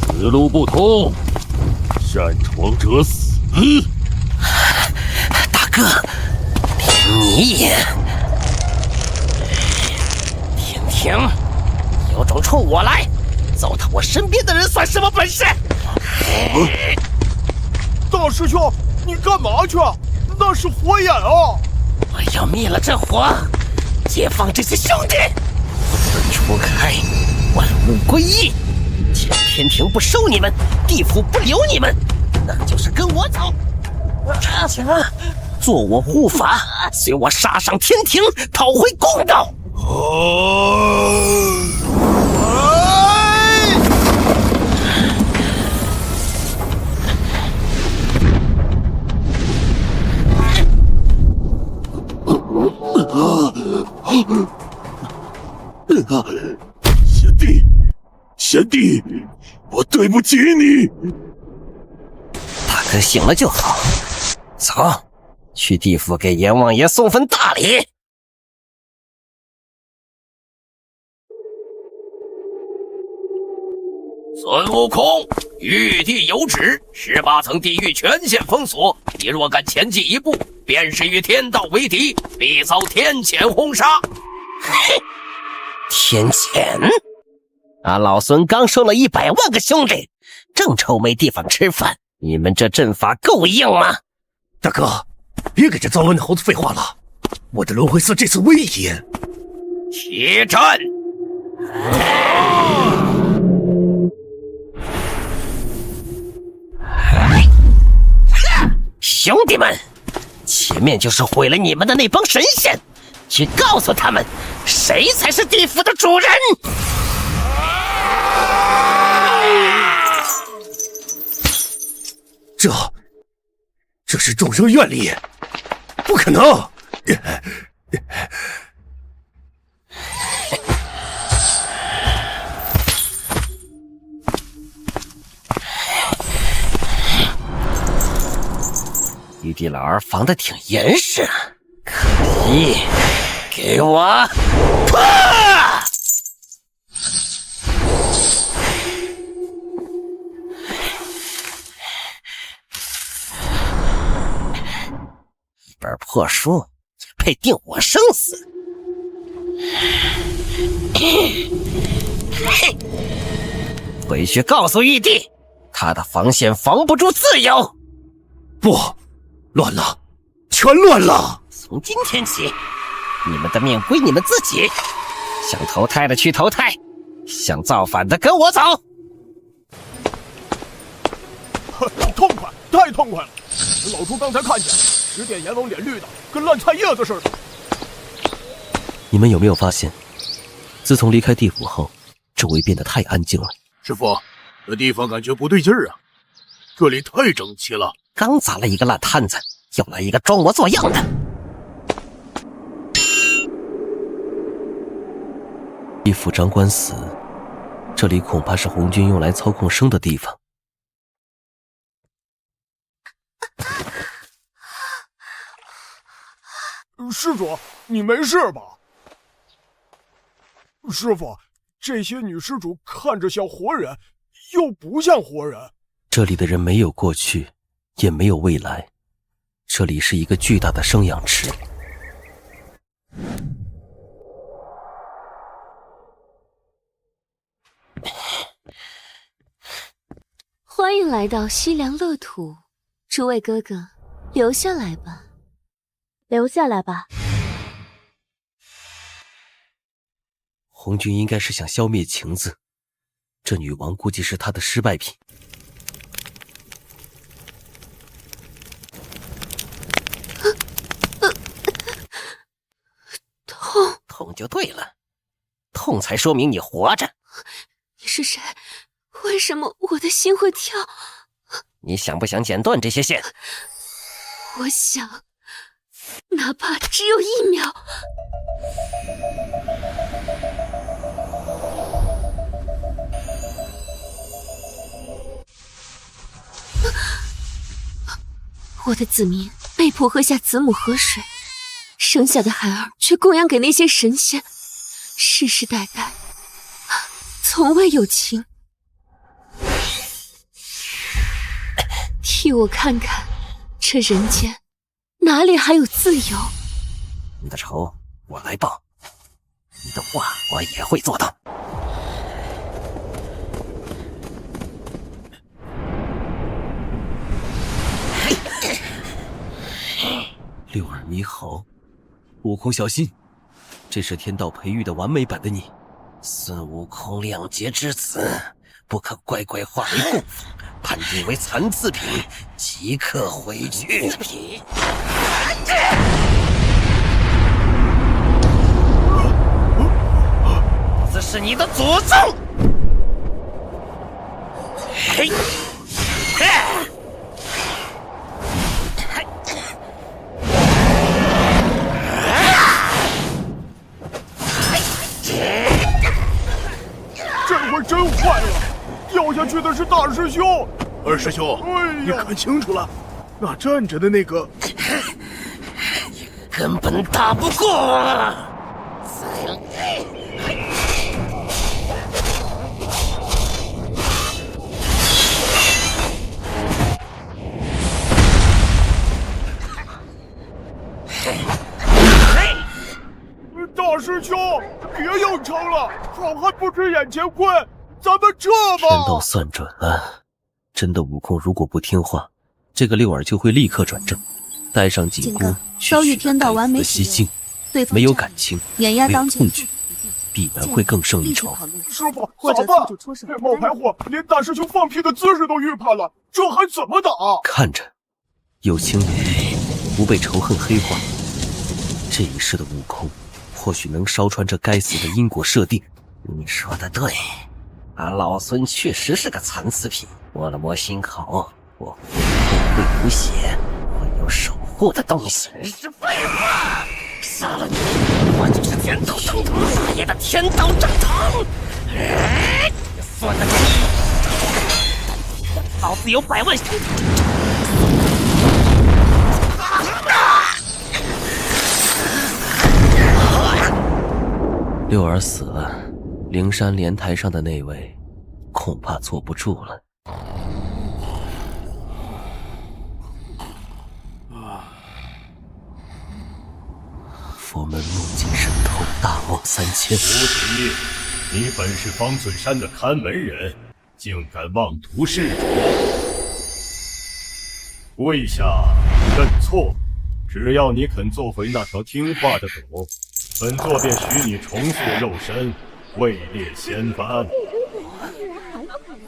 此路不通，擅闯者死。大哥，你也天庭，有种冲我来，糟蹋我身边的人算什么本事？大师兄，你干嘛去？那是火眼啊！我要灭了这火，解放这些兄弟，除开，万物归一。既然天庭不收你们，地府不留你们，那就是跟我走。做我护法，随我杀上天庭，讨回公道。贤弟，我对不起你。大哥醒了就好，走，去地府给阎王爷送份大礼。孙悟空，玉帝有旨，18层地狱全线封锁，你若敢前进一步，便是与天道为敌，必遭天谴轰杀。嘿，天谴？俺老孙刚收了100万个兄弟，正愁没地方吃饭，你们这阵法够硬吗？大哥，别给这糟乱的猴子废话了，我的轮回寺这次威严。起战！兄弟们，前面就是毁了你们的那帮神仙，去告诉他们，谁才是地府的主人！这是众生愿力，不可能！玉帝老儿防得挺严实，可惜给我啪！一本破书也配定我生死？回去告诉玉帝，他的防线防不住自由。不，乱了，全乱了！从今天起，你们的命归你们自己，想投胎的去投胎，想造反的跟我走。痛快，太痛快了！老朱刚才看见10殿阎王脸绿的，跟烂菜叶子似的。你们有没有发现，自从离开地府后，周围变得太安静了？师傅，这地方感觉不对劲儿啊，这里太整齐了。刚砸了一个烂摊子，又来一个装模作样的。地府长官死，这里恐怕是红军用来操控生的地方。施主，你没事吧？师傅，这些女施主看着像活人，又不像活人。这里的人没有过去，也没有未来，这里是一个巨大的生养池。欢迎来到西凉乐土，诸位哥哥，留下来吧，留下来吧。红军应该是想消灭晴子，这女王估计是他的失败品。痛，痛就对了，痛才说明你活着。你是谁？为什么我的心会跳？你想不想剪断这些线？我想，哪怕只有1秒。我的子民被迫喝下子母河水，生下的孩儿却供养给那些神仙，世世代代从未有情。替我看看，这人间哪里还有自由？你的仇我来报，你的话我也会做到。六耳猕猴，悟空小心，这是天道培育的完美版的你。孙悟空亮劫之子，不可乖乖化为供奉，判定为残次品，即刻回去。这是你的诅咒！嘿，这回真坏了，掉下去的是大师兄。二师兄，你看清楚了，那站着的那个根本打不过。大师兄，别硬撑了，好汉不吃眼前亏，咱们这吧。天道算准了，真的悟空如果不听话，这个六耳就会立刻转正，带上紧箍，遭遇天道完美西境，对方没有感情，碾压当前，没有控制，必然会更胜一筹。师傅，咋办？这冒牌货连大师兄放屁的姿势都预判了，这还怎么打？看着，有情有义，不被仇恨黑化。这一世的悟空，或许能烧穿这该死的因果设定。你说的对，俺老孙确实是个残次品。摸了摸心口，我会补血，会有守护的东西。是废话，杀了你，我就是天道正统大爷的天道正统。算得起，老子有100万兄弟。六耳死了，灵山莲台上的那位恐怕坐不住了。佛门梦境神通，大梦3000。无题，你本是方寸山的看门人，竟敢妄图事主！跪下认错，只要你肯做回那条听话的狗，本座便许你重塑肉身，位列仙班。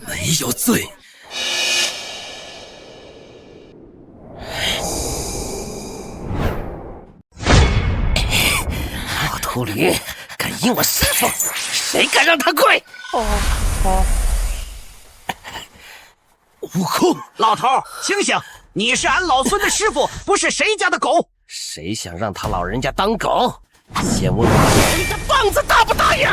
没有罪。我都秃驴敢阴我师傅，谁敢让他跪？悟空，老头清醒！你是俺老孙的师傅，不是谁家的狗。谁想让他老人家当狗？先问我你的棒子答不答应？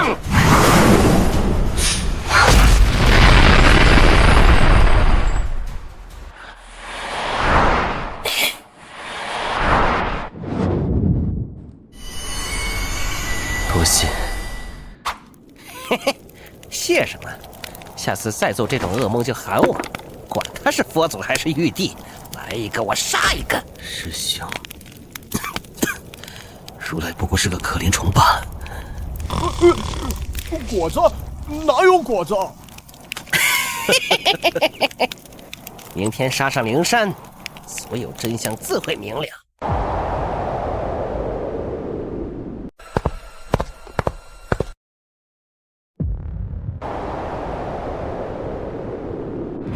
多谢。嘿嘿，谢什么？下次再做这种噩梦就喊我，管他是佛祖还是玉帝，来一个我杀一个。师兄，如来不过是个可怜虫罢。果子哪有果子？明天杀上灵山，所有真相自会明了。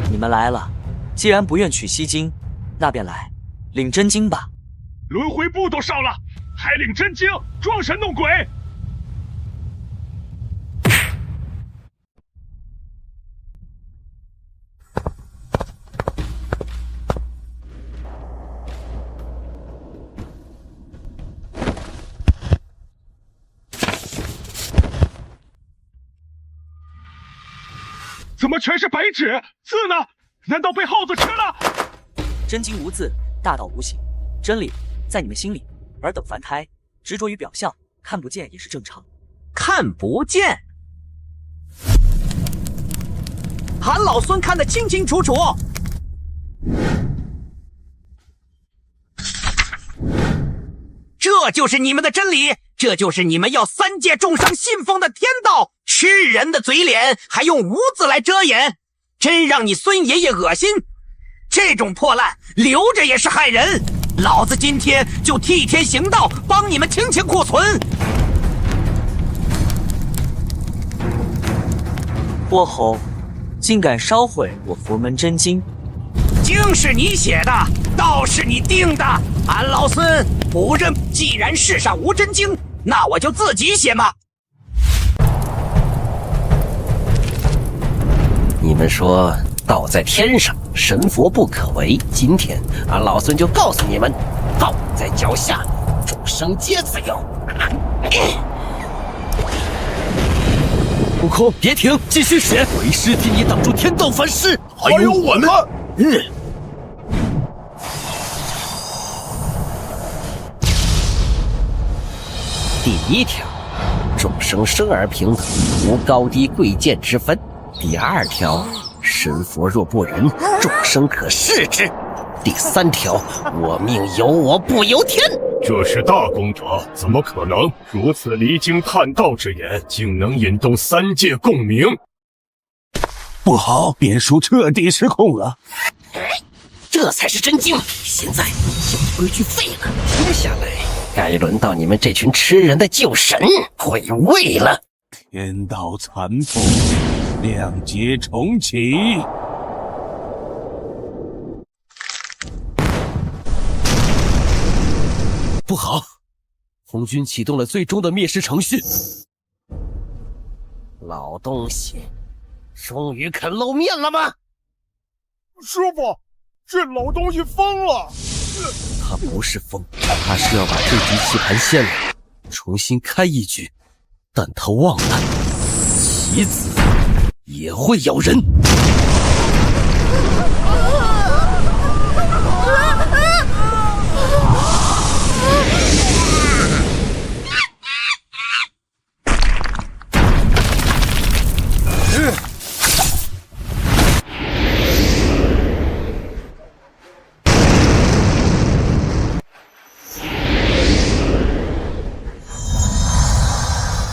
你们来了，既然不愿取西经，那便来领真经吧。轮回部都烧了，还领真经，装神弄鬼！怎么全是白纸？字呢？难道被耗子吃了？真经无字，大道无形，真理在你们心里，尔等凡胎执着于表象，看不见也是正常。看不见？俺老孙看得清清楚楚。这就是你们的真理，这就是你们要三界众生信奉的天道。吃人的嘴脸还用无字来遮掩，真让你孙爷爷恶心。这种破烂留着也是害人，老子今天就替天行道，帮你们清清库存。霍侯竟敢烧毁我佛门真经，经是你写的，道是你定的，俺老孙不认。既然世上无真经，那我就自己写嘛。你们说道在天上，神佛不可违。今天俺老孙就告诉你们，道在脚下，众生皆自由。悟空，别停，继续写！为师替你挡住天道凡师，还有我们。第一条，众生生而平等，无高低贵贱之分。第二条，神佛若不仁，众生可视之。第三条，我命由我不由天。这是大功德，怎么可能？如此离经叛道之言，竟能引动三界共鸣。不好，变数彻底失控了。这才是真经，现在旧规矩废了，接下来该轮到你们这群吃人的旧神会位了。天道残破，两劫重启。不好，红军启动了最终的灭世程序。老东西，终于肯露面了吗？师傅，这老东西疯了。他不是疯，他是要把这局棋盘掀了，重新开一局。但他忘了，棋子也会咬人。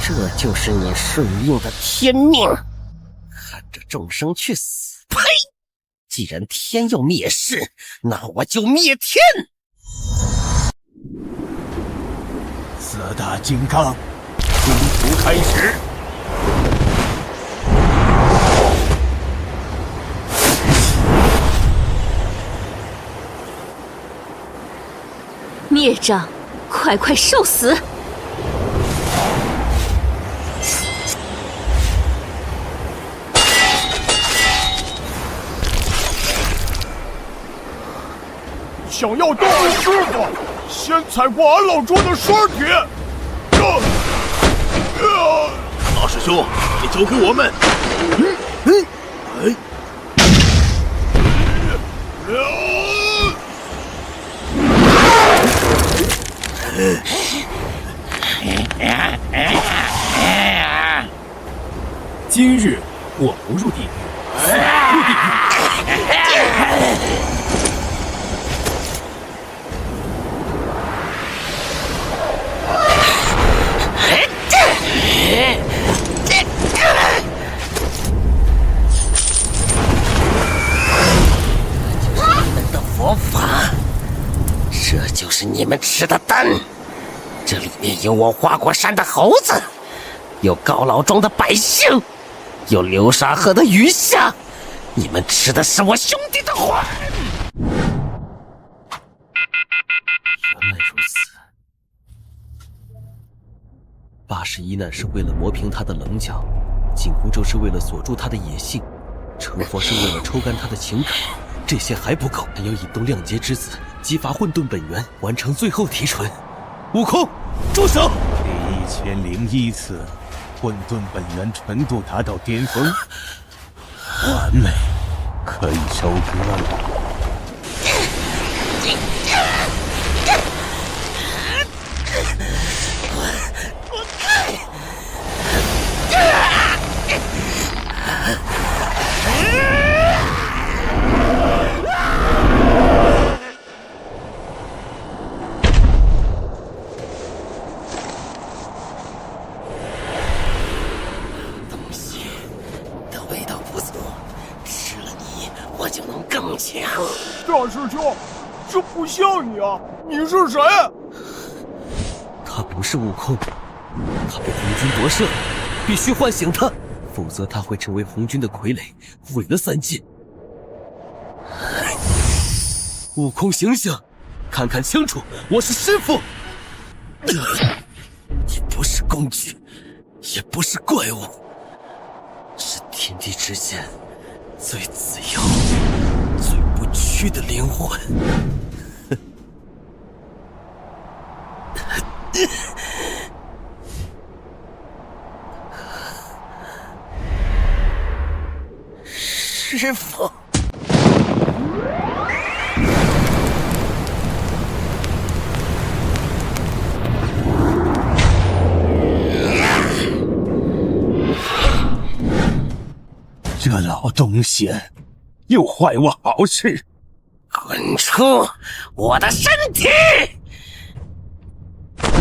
这就是你顺应的天命，看着众生去死！呸！既然天要灭世，那我就灭天！四大金刚，中途开始。孽障，快快受死！想要斗俺师傅，先踩过俺老猪的尸体。大师兄，你交给我们。今日我不入地狱，入地狱。佛法，这就是你们吃的丹。这里面有我花果山的猴子，有高老庄的百姓，有流沙河的鱼虾。你们吃的是我兄弟的魂。原来如此，81难是为了磨平他的棱角，紧箍咒是为了锁住他的野性，成佛是为了抽干他的情感。这些还不够，还要引动亮劫之子，激发混沌本源，完成最后提纯。悟空，住手！第1001次，混沌本源纯度达到巅峰，完美，可以收割了。大师兄，这不像你啊！你是谁？他不是悟空，他被红军夺舍，必须唤醒他，否则他会成为红军的傀儡，毁了三界。悟空，醒醒，看看清楚，我是师父。你不是工具，也不是怪物，是天地之间最自由、最不屈的灵魂。师父，这老东西又坏我好事！滚出我的身体！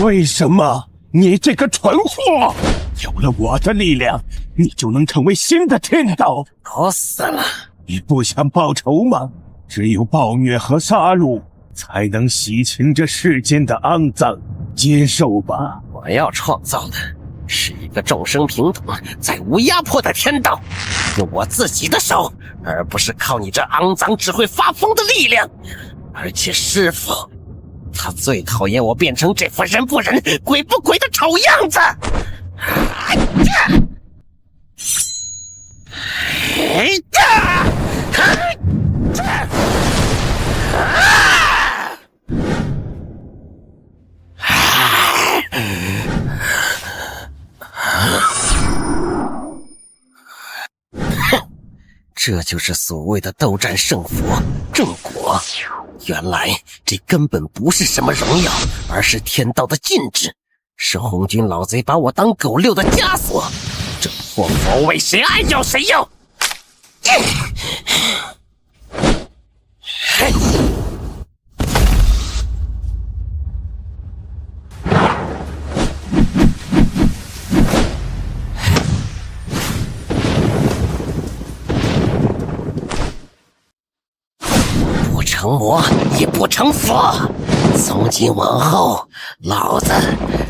为什么你这个蠢货，有了我的力量，你就能成为新的天道？我死了！你不想报仇吗？只有暴虐和杀戮，才能洗清这世间的肮脏。接受吧！我要创造的是一个众生平等、再无压迫的天道，用我自己的手，而不是靠你这肮脏只会发疯的力量。而且师父，他最讨厌我变成这副人不人、鬼不鬼的丑样子。这就是所谓的斗战胜佛正果。原来这根本不是什么荣耀，而是天道的禁制，是红军老贼把我当狗遛的枷锁。这货佛为谁爱要谁要。不成魔也不成佛，从今往后，老子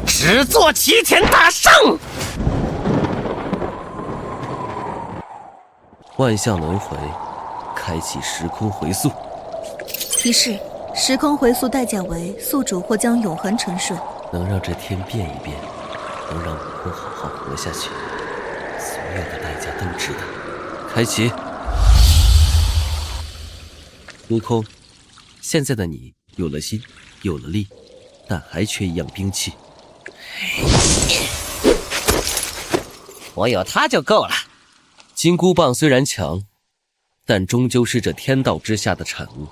只做齐天大圣。万象轮回，开启时空回溯。提示：时空回溯代价为宿主或将永恒沉睡。能让这天变一变，能让悟空好好活下去，所有的代价都值得。开启。悟空，现在的你有了心，有了力，但还缺一样兵器。我有它就够了。金箍棒虽然强，但终究是这天道之下的产物，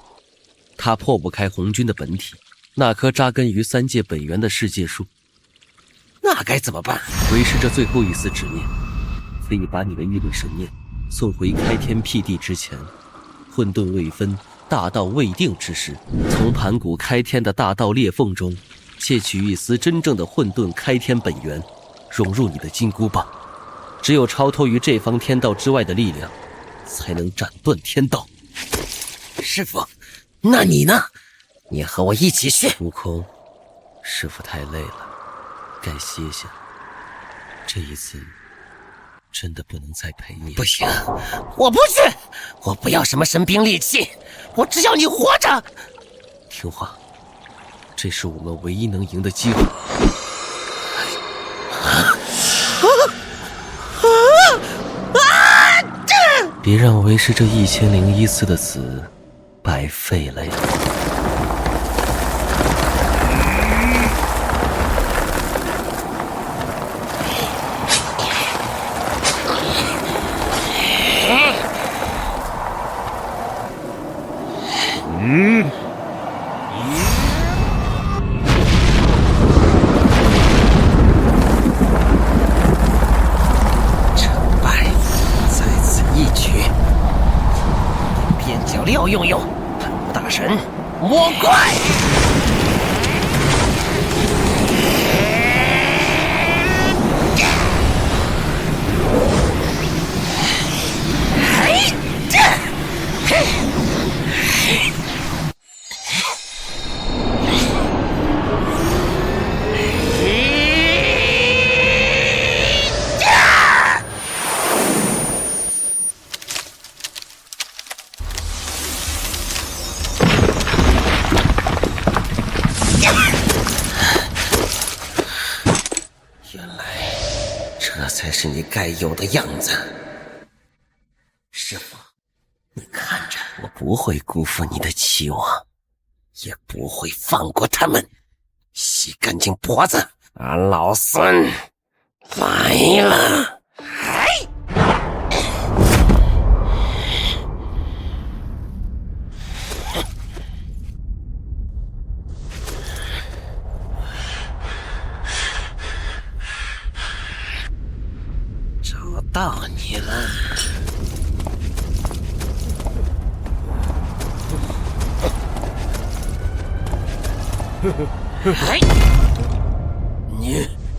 它破不开红军的本体，那棵扎根于3界本源的世界树。那该怎么办？维持着最后一丝执念，非以把你的玉律神念送回开天辟地之前，混沌未分，大道未定之时，从盘古开天的大道裂缝中窃取一丝真正的混沌开天本源，融入你的金箍棒。只有超脱于这方天道之外的力量，才能斩断天道。师傅，那你呢？你和我一起去。悟空，师傅太累了，该歇歇。这一次真的不能再陪你了。不行，我不去，我不要什么神兵利器，我只要你活着。听话，这是我们唯一能赢的机会。别让为师这1001次的死白费了呀！要用用盘古大神魔怪。才是你该有的样子。师傅，你看着，我不会辜负你的期望，也不会放过他们。洗干净脖子，俺老孙来了！找到你了。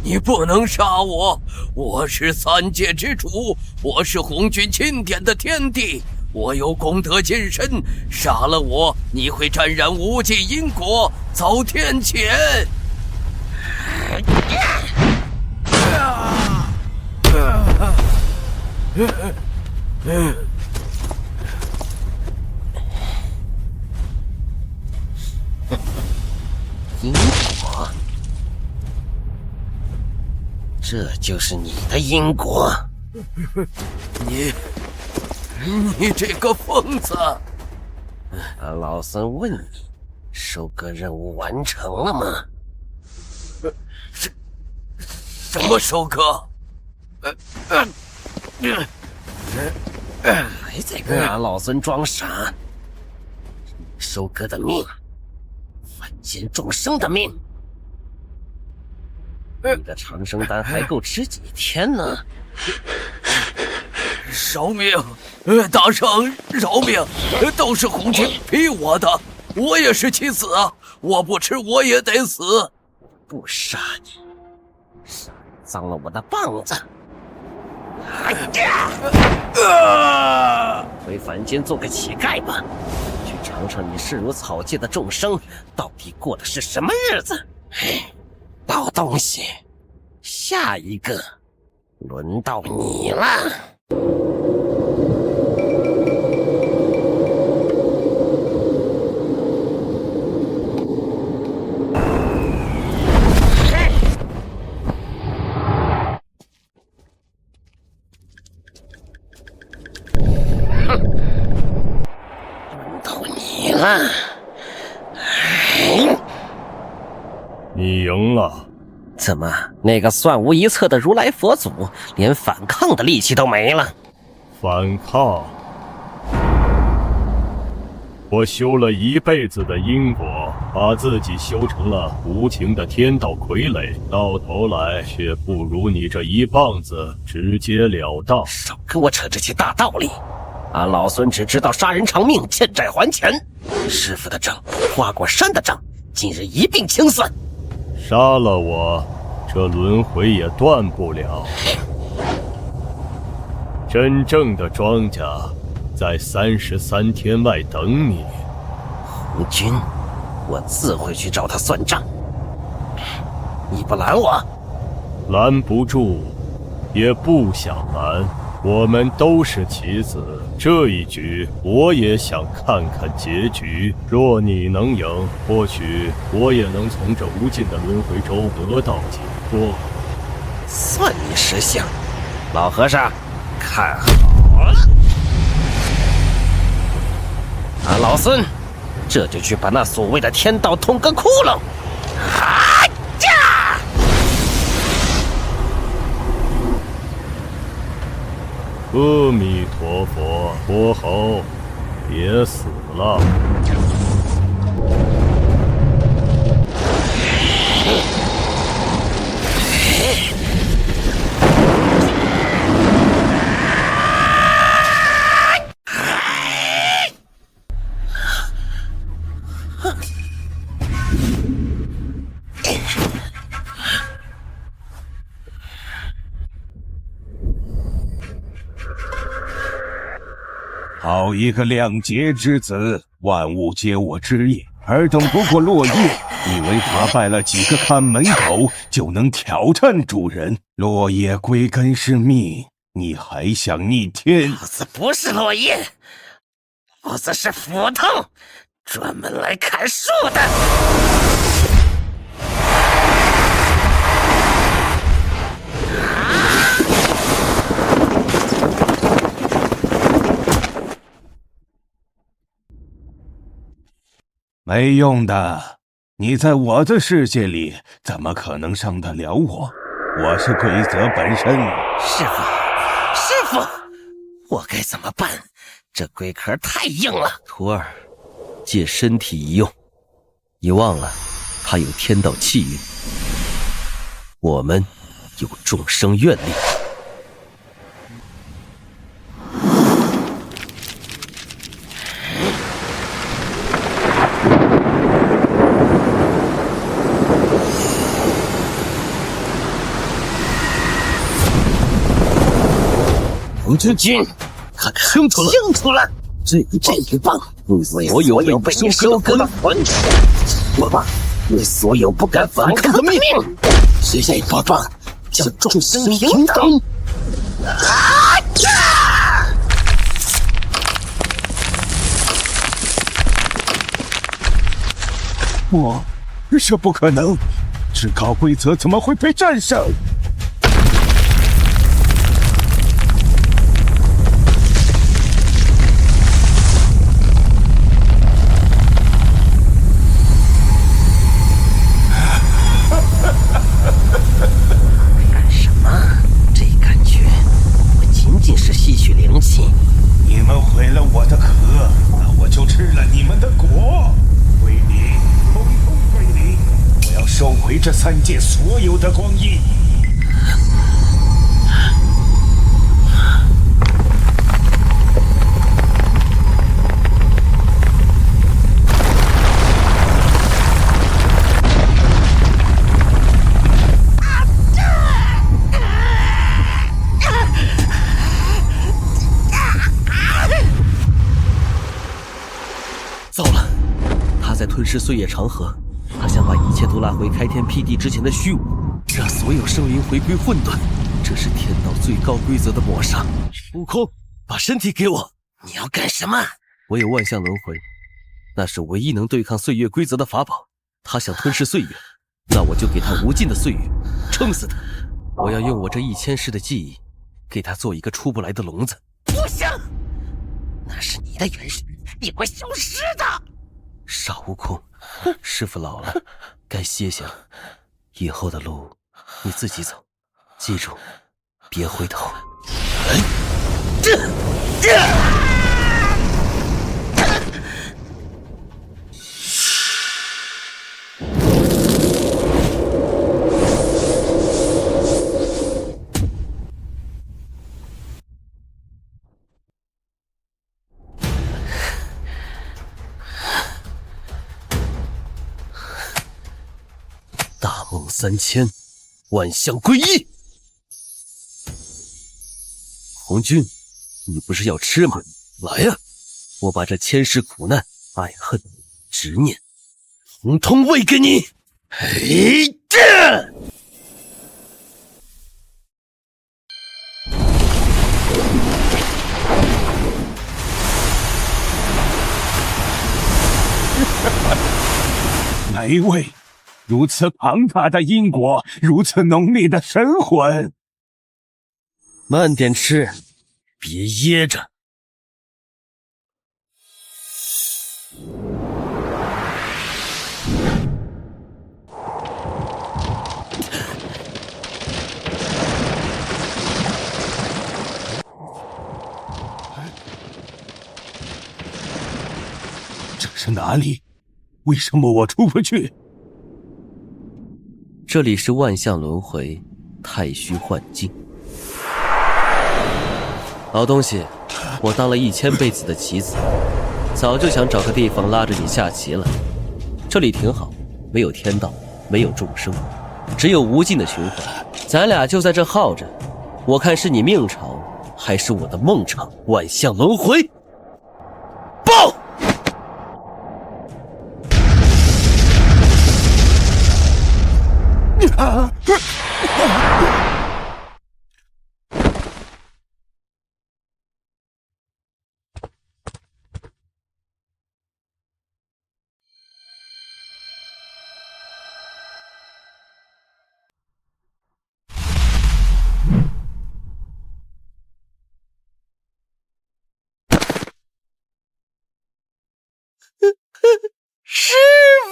你不能杀我！我是三界之主，我是红军钦点的天帝，我有功德金身，杀了我，你会沾染无尽因果，遭天谴。因果，这就是你的因果。你这个疯子！老孙问你，收割任务完成了吗？什么收割？还在跟俺老孙装傻？收割的命，凡间众生的命，你的长生丹还够吃几天呢？饶命！大圣，饶命！都是红军逼我的，我也是其子啊！我不吃我也得死！不杀你，杀你脏了我的棒子！回凡间做个乞丐吧，去尝尝你视如草芥的众生到底过的是什么日子。老东西，下一个轮到你了。轮到你了。成了。怎么，那个算无一策的如来佛祖，连反抗的力气都没了？反抗？我修了一辈子的因果，把自己修成了无情的天道傀儡，到头来却不如你这一棒子直截了当。少跟我扯这些大道理！俺老孙只知道杀人偿命，欠债还钱。师傅的账，花果山的账，今日一并清算。杀了我，这轮回也断不了。真正的庄家在33天外等你。胡军，我自会去找他算账。你不拦我？拦不住，也不想拦。我们都是棋子，这一局我也想看看结局。若你能赢，或许我也能从这无尽的轮回中得到解脱。算你识相，老和尚，看好了！俺老孙这就去把那所谓的天道捅个窟窿！啊呀！阿弥陀佛，佛侯，别死了！好一个两劫之子，万物皆我之业，尔等不过落叶，以为打败了几个看门狗就能挑战主人？落叶归根是命，你还想逆天？老子不是落叶，老子是斧头，专门来砍树的。没用的，你在我的世界里怎么可能伤得了我？我是规则本身。师傅，我该怎么办？这龟壳太硬了。徒儿，借身体一用，你忘了他有天道气运，我们有众生愿力。吴军，看清楚了，这一棒，你所有被你收割的魂，我把你所有不敢反抗的命，这一棒叫众生平等。啊呀！这不可能！至高规则怎么会被战胜？你们毁了我的壳，那我就吃了你们的果。归零，统统归零！我要收回这3界所有的光阴。糟了，他在吞噬岁月长河，他想把一切都拉回开天辟地之前的虚无，让所有生灵回归混沌。这是天道最高规则的抹杀。悟空，把身体给我！你要干什么？我有万象轮回，那是唯一能对抗岁月规则的法宝。他想吞噬岁月，那我就给他无尽的岁月，撑死他！我要用我这1000世的记忆，给他做一个出不来的笼子。不行，那是你的元神，你会消失的。傻悟空，师父老了，该歇歇了。以后的路你自己走，记住，别回头。大梦3000，万象归一。红军，你不是要吃吗？来呀，我把这千世苦难、爱恨、执念，统统喂给你！嘿，这！哪位？如此庞大的因果，如此浓烈的神魂。慢点吃，别噎着。这是哪里？为什么我出不去？这里是万象轮回，太虚幻境。老东西，我当了1000辈子的棋子，早就想找个地方拉着你下棋了。这里挺好，没有天道，没有众生，只有无尽的循环。咱俩就在这耗着，我看是你命长，还是我的梦长。万象轮回，爆！师傅！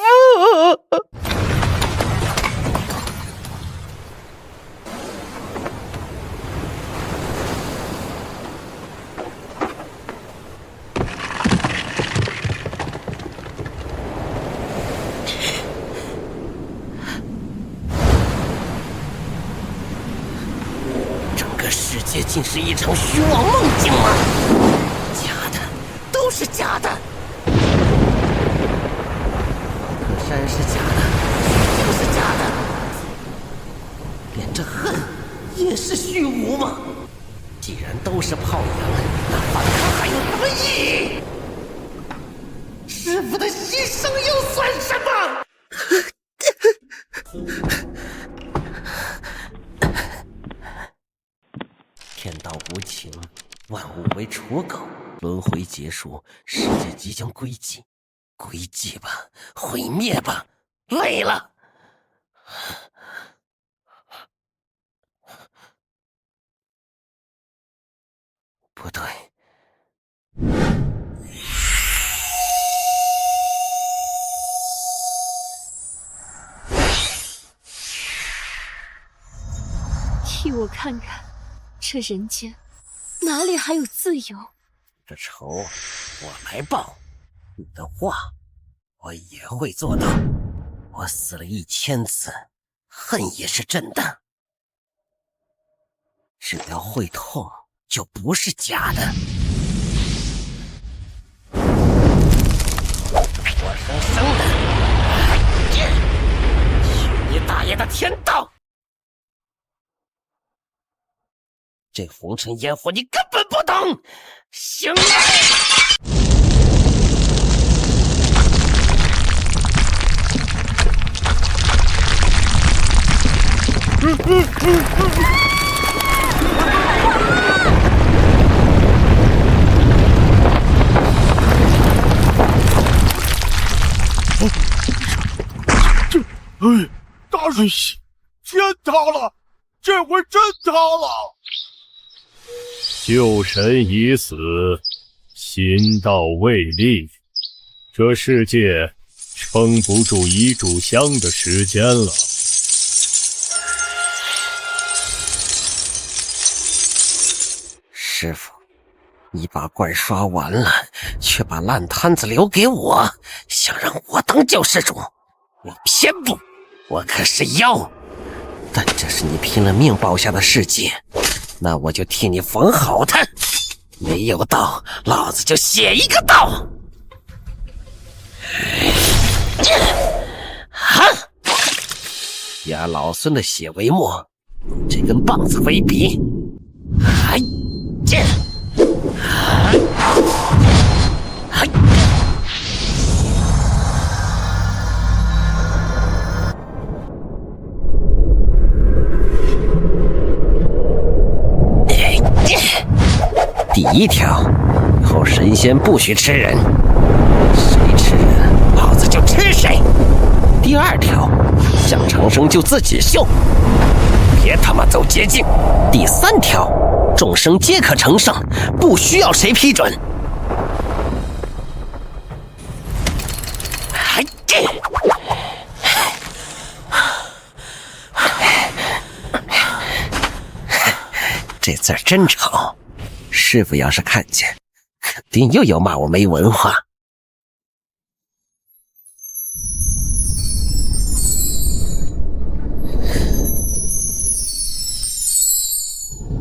整个世界竟是一场虚妄梦境吗？假的，都是假的。山是假的，就是假的，连这恨也是虚无吗？既然都是泡影，那反抗还有什么意义？师父的牺牲又算什么？天道无情，万物为刍狗，轮回结束，世界即将归寂。归寂吧，毁灭吧，累了。不对，替我看看，这人间哪里还有自由？这仇我来报。你的话，我也会做到。我死了1000次，恨也是真的。只要会痛，就不是假的。活生生的，去你大爷的天道！这红尘烟火你根本不懂，醒来！大水系，天塌了！这回真塌了！旧神已死，新道未立，这世界撑不住一炷香的时间了。师傅，你把怪刷完了，却把烂摊子留给我，想让我当救世主，我偏不，我可是妖。但这是你拼了命保下的世界，那我就替你缝好它。没有道，老子就写一个道。哈！压老孙的血为墨，用这根棒子为笔。哎，剑！哎！第一条，以后神仙不许吃人，谁吃人，老子就吃谁。第二条，想长生就自己修，别他妈走捷径。第三条，众生皆可成圣，不需要谁批准。这字儿真丑，师傅要是看见，肯定又要骂我没文化。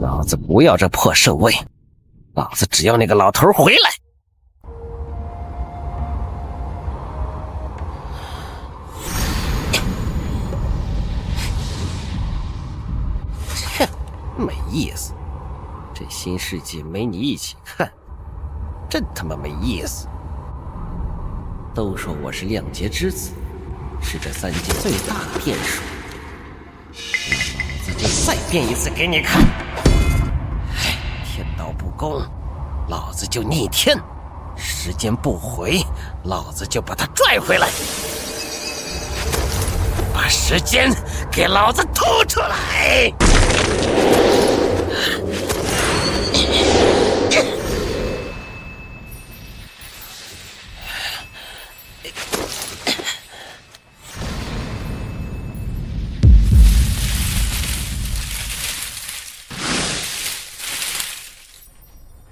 老子不要这破圣位，老子只要那个老头回来。切，没意思。这新世界没你一起看，真他妈没意思。都说我是亮劫之子，是这三界最大的变数。老子就再变一次给你看。天道不公，老子就逆天；时间不回，老子就把他拽回来。把时间给老子吐出来！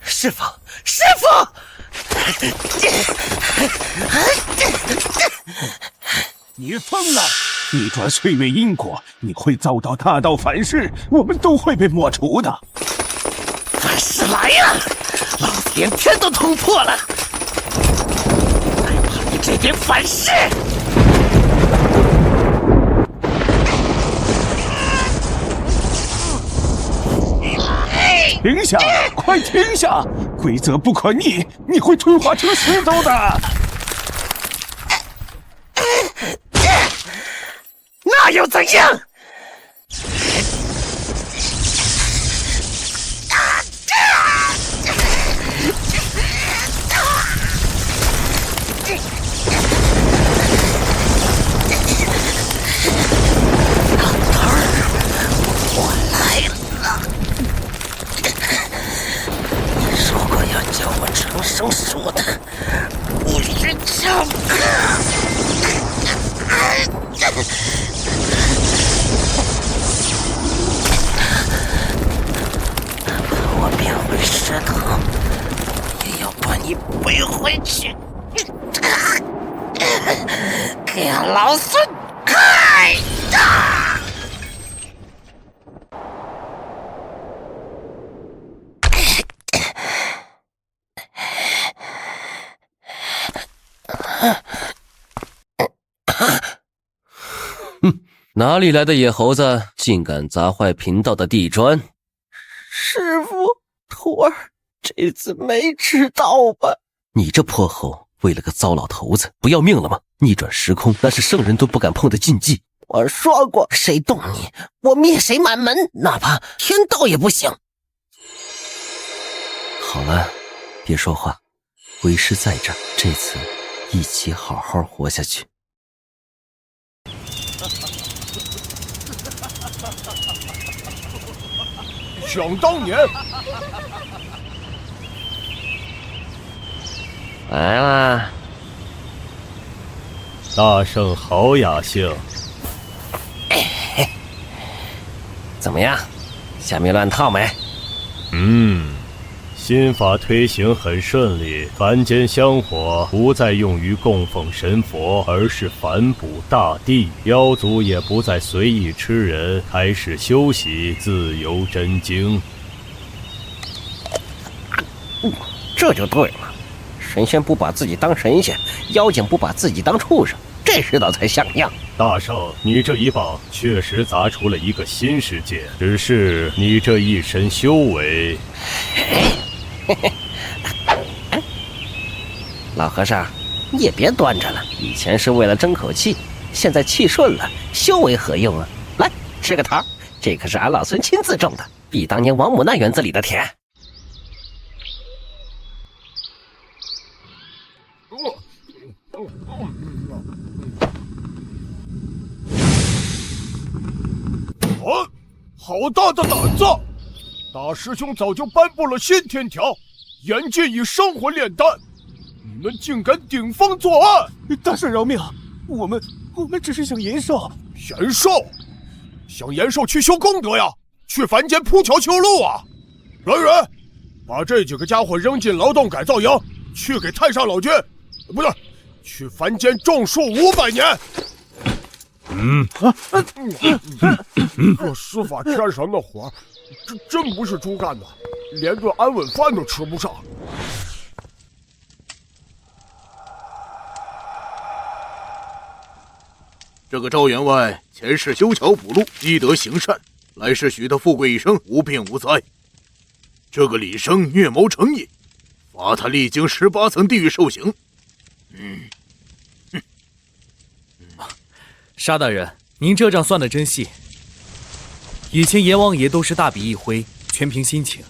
师傅，师傅！你疯了！逆转岁月因果，你会遭到大道反噬，我们都会被抹除的。反噬来了！老子连天都捅破了，还怕你这点反噬？停下！快停下！规则不可逆，你会退化成石头的。那又怎样？叫我长生说的，你是叫我变回石头，也要把你背回去，给老孙开打！哪里来的野猴子，竟敢砸坏贫道的地砖？师傅，徒儿这次没迟到吧？你这泼猴，为了个糟老头子，不要命了吗？逆转时空，那是圣人都不敢碰的禁忌。我说过，谁动你，我灭谁满门，哪怕天道也不行。好了，别说话，为师在这儿，这次一起好好活下去。想当年，来啦！大圣好雅兴。怎么样？下面乱套没？新法推行很顺利，凡间香火不再用于供奉神佛，而是反哺大地。妖族也不再随意吃人，开始休息，自由真经。这就对了，神仙不把自己当神仙，妖精不把自己当畜生，这世道才像样。大圣，你这一棒确实砸出了一个新世界，只是你这一身修为……老和尚，你也别端着了，以前是为了争口气，现在气顺了，修为何用啊？来，吃个桃，这可是俺老孙亲自种的，比当年王母那园子里的甜。好大的胆子！大师兄早就颁布了新天条，严禁以生火炼丹，你们竟敢顶风作案！大圣饶命，我们只是想延寿。延寿？想延寿去修功德呀，去凡间铺桥修路啊！来人，把这几个家伙扔进劳动改造营，去给太上老君，不对，去凡间种树500年。这司法天神的活，这真不是猪干的，连顿安稳饭都吃不上。这个赵员外前世修桥补路，积德行善，来世许他富贵一生，无病无灾。这个李生虐谋成瘾，罚他历经18层地狱受刑。沙大人，您这账算得真细。以前阎王爷都是大笔一挥，全凭心情。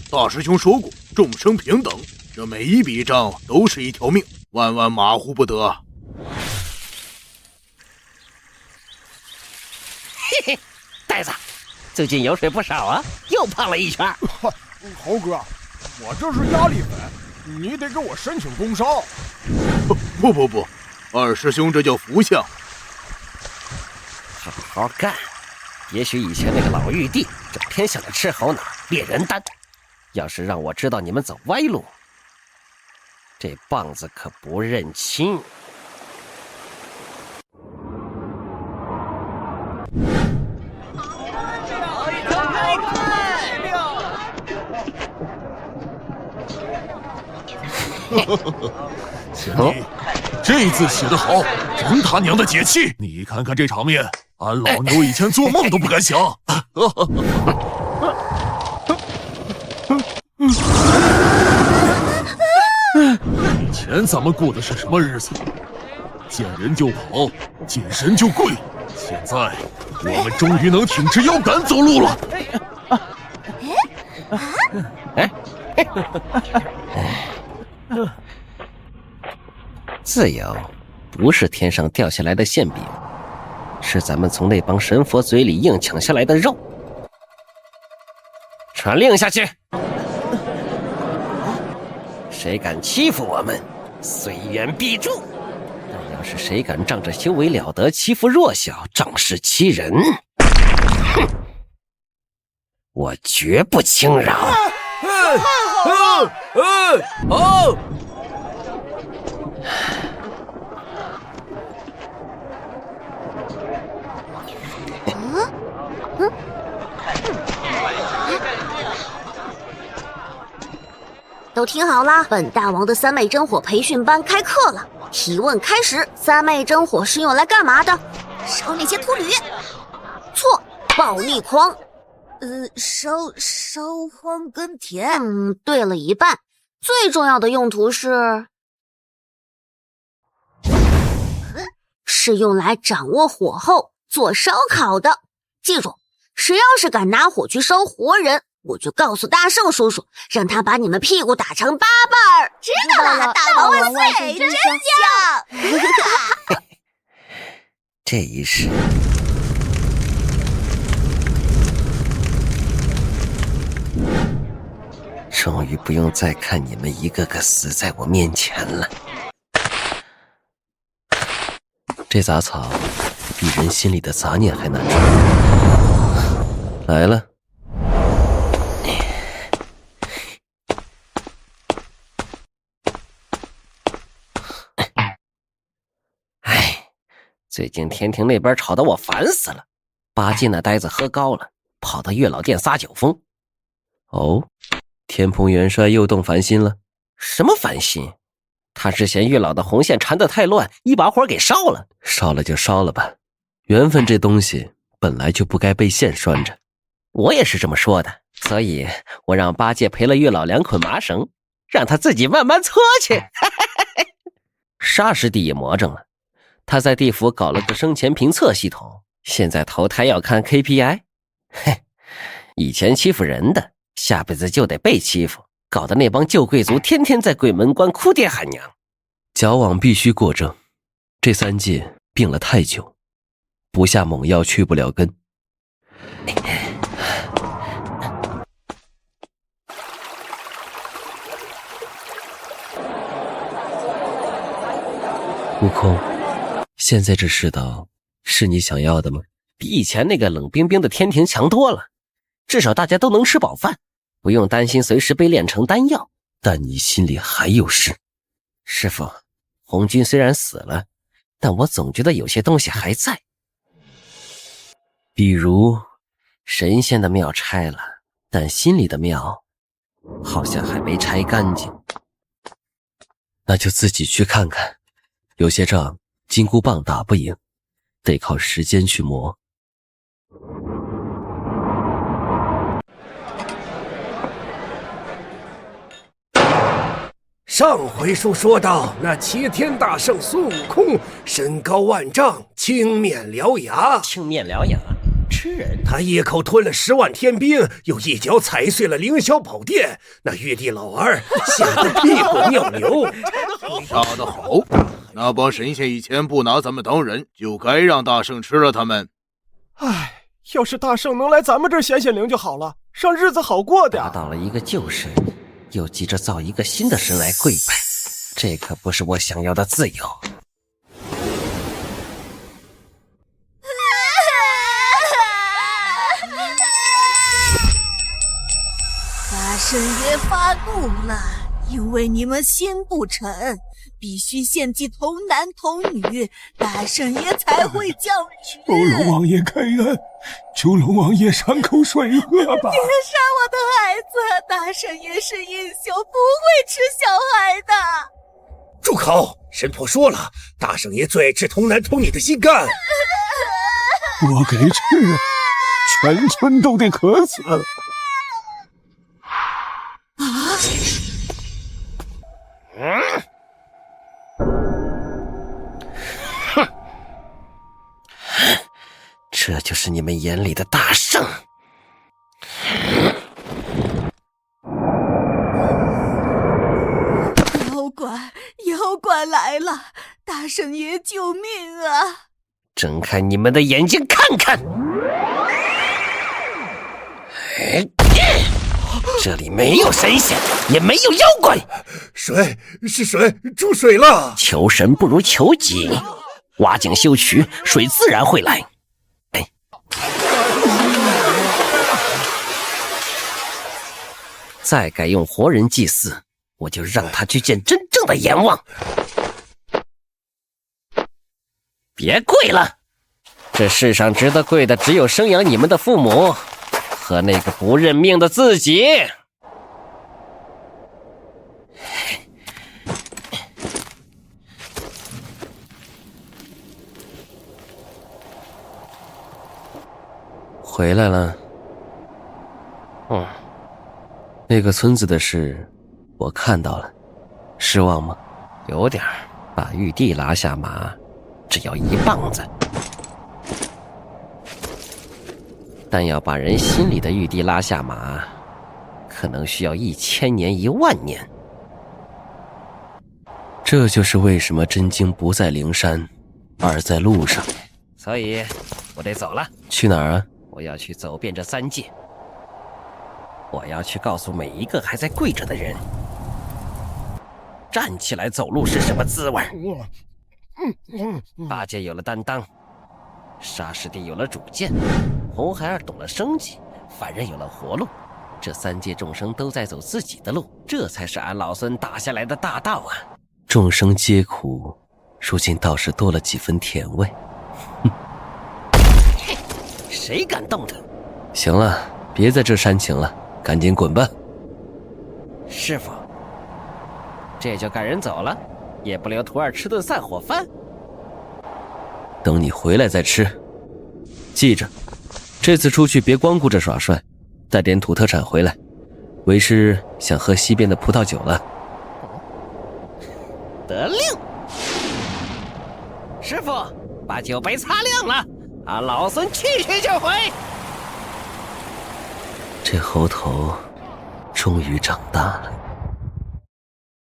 大师兄说过，众生平等，这每一笔账都是一条命，万万马虎不得。嘿嘿，呆子，最近油水不少啊，又胖了一圈。猴哥，我这是压力粉，你得给我申请工伤。不，二师兄这叫福相。好好干！也许以前那个老玉帝整天想着吃好脑、猎人丹，要是让我知道你们走歪路，这棒子可不认亲。贤弟，这字写得好，真他娘的解气！你看看这场面，俺老牛以前做梦都不敢想。以前咱们过的是什么日子？见人就跑，见神就跪。现在我们终于能挺直腰杆走路了。自由不是天上掉下来的馅饼，是咱们从那帮神佛嘴里硬抢下来的肉。传令下去，谁敢欺负我们，虽远必诛。但要是谁敢仗着修为了得欺负弱小，仗势欺人，哼，我绝不轻饶。都听好了，本大王的三昧真火培训班开课了。提问开始，三昧真火是用来干嘛的？烧那些秃驴。错，暴力筐。烧荒耕田。对了一半。最重要的用途是用来掌握火候做烧烤的。记住，谁要是敢拿火去烧活人，我就告诉大圣叔叔，让他把你们屁股打成8瓣儿。知道了，大王万岁，真香！这一世，终于不用再看你们一个个死在我面前了。这杂草比人心里的杂念还难除。来了。最近天庭那边吵得我烦死了，八戒那呆子喝高了，跑到月老殿撒酒疯。哦，天蓬元帅又动凡心了？什么烦心？他是嫌月老的红线缠得太乱，一把火给烧了。烧了就烧了吧，缘分这东西本来就不该被线拴着。我也是这么说的，所以我让八戒赔了月老2捆麻绳，让他自己慢慢搓去。沙师弟也魔怔了，他在地府搞了个生前评测系统，现在投胎要看 KPI。 嘿，以前欺负人的，下辈子就得被欺负，搞得那帮旧贵族天天在鬼门关哭爹喊娘。矫枉必须过正，这3戒病了太久，不下猛药去不了根。悟空，现在这世道是你想要的吗？比以前那个冷冰冰的天庭强多了，至少大家都能吃饱饭，不用担心随时被炼成丹药。但你心里还有事。师父，红军虽然死了，但我总觉得有些东西还在。比如神仙的庙拆了，但心里的庙好像还没拆干净。那就自己去看看，有些仗金箍棒打不赢，得靠时间去磨。上回书说到，那齐天大圣孙悟空身高万丈，青面獠牙。青面獠牙，吃人！他一口吞了10万天兵，又一脚踩碎了凌霄宝殿，那玉帝老儿吓得屁滚尿流。杀得好！那帮神仙以前不拿咱们当人，就该让大圣吃了他们。唉，要是大圣能来咱们这儿显显灵就好了，让日子好过点。打倒了一个旧神，又急着造一个新的神来跪拜，这可不是我想要的自由。大圣爷发怒了，因为你们心不诚，必须献祭童男童女，大圣爷才会降旨。求龙王爷开恩，求龙王爷赏口水喝吧。别杀我的孩子，大圣爷是英雄，不会吃小孩的。住口！神婆说了，大圣爷最爱吃童男童女的心肝。我给吃，全村都得渴死。哼，这就是你们眼里的大圣。妖怪来了，大圣爷救命啊！睁开你们的眼睛看看，这里没有神仙，也没有妖怪。水是水，注水了。求神不如求己，挖井修渠，水自然会来。再改用活人祭祀，我就让他去见真正的阎王。别跪了，这世上值得跪的只有生养你们的父母和那个不认命的自己。回来了。那个村子的事我看到了，失望吗？有点，把玉帝拉下马只要1棒子，但要把人心里的玉帝拉下马，可能需要1000年10000年。这就是为什么真经不在灵山，而在路上。所以我得走了。去哪儿啊？我要去走遍这3界，我要去告诉每一个还在跪着的人，站起来走路是什么滋味。八戒有了担当，沙师弟有了主见，红孩儿懂了生计，凡人有了活路，这3界众生都在走自己的路，这才是俺老孙打下来的大道啊！众生皆苦，如今倒是多了几分甜味。谁敢动他？行了，别在这煽情了，赶紧滚吧。师傅，这就赶人走了，也不留徒儿吃顿散伙饭。等你回来再吃。记着，这次出去别光顾着耍帅，带点土特产回来。为师想喝西边的葡萄酒了。得令。师傅，把酒杯擦亮了，老孙去就回。这猴头终于长大了。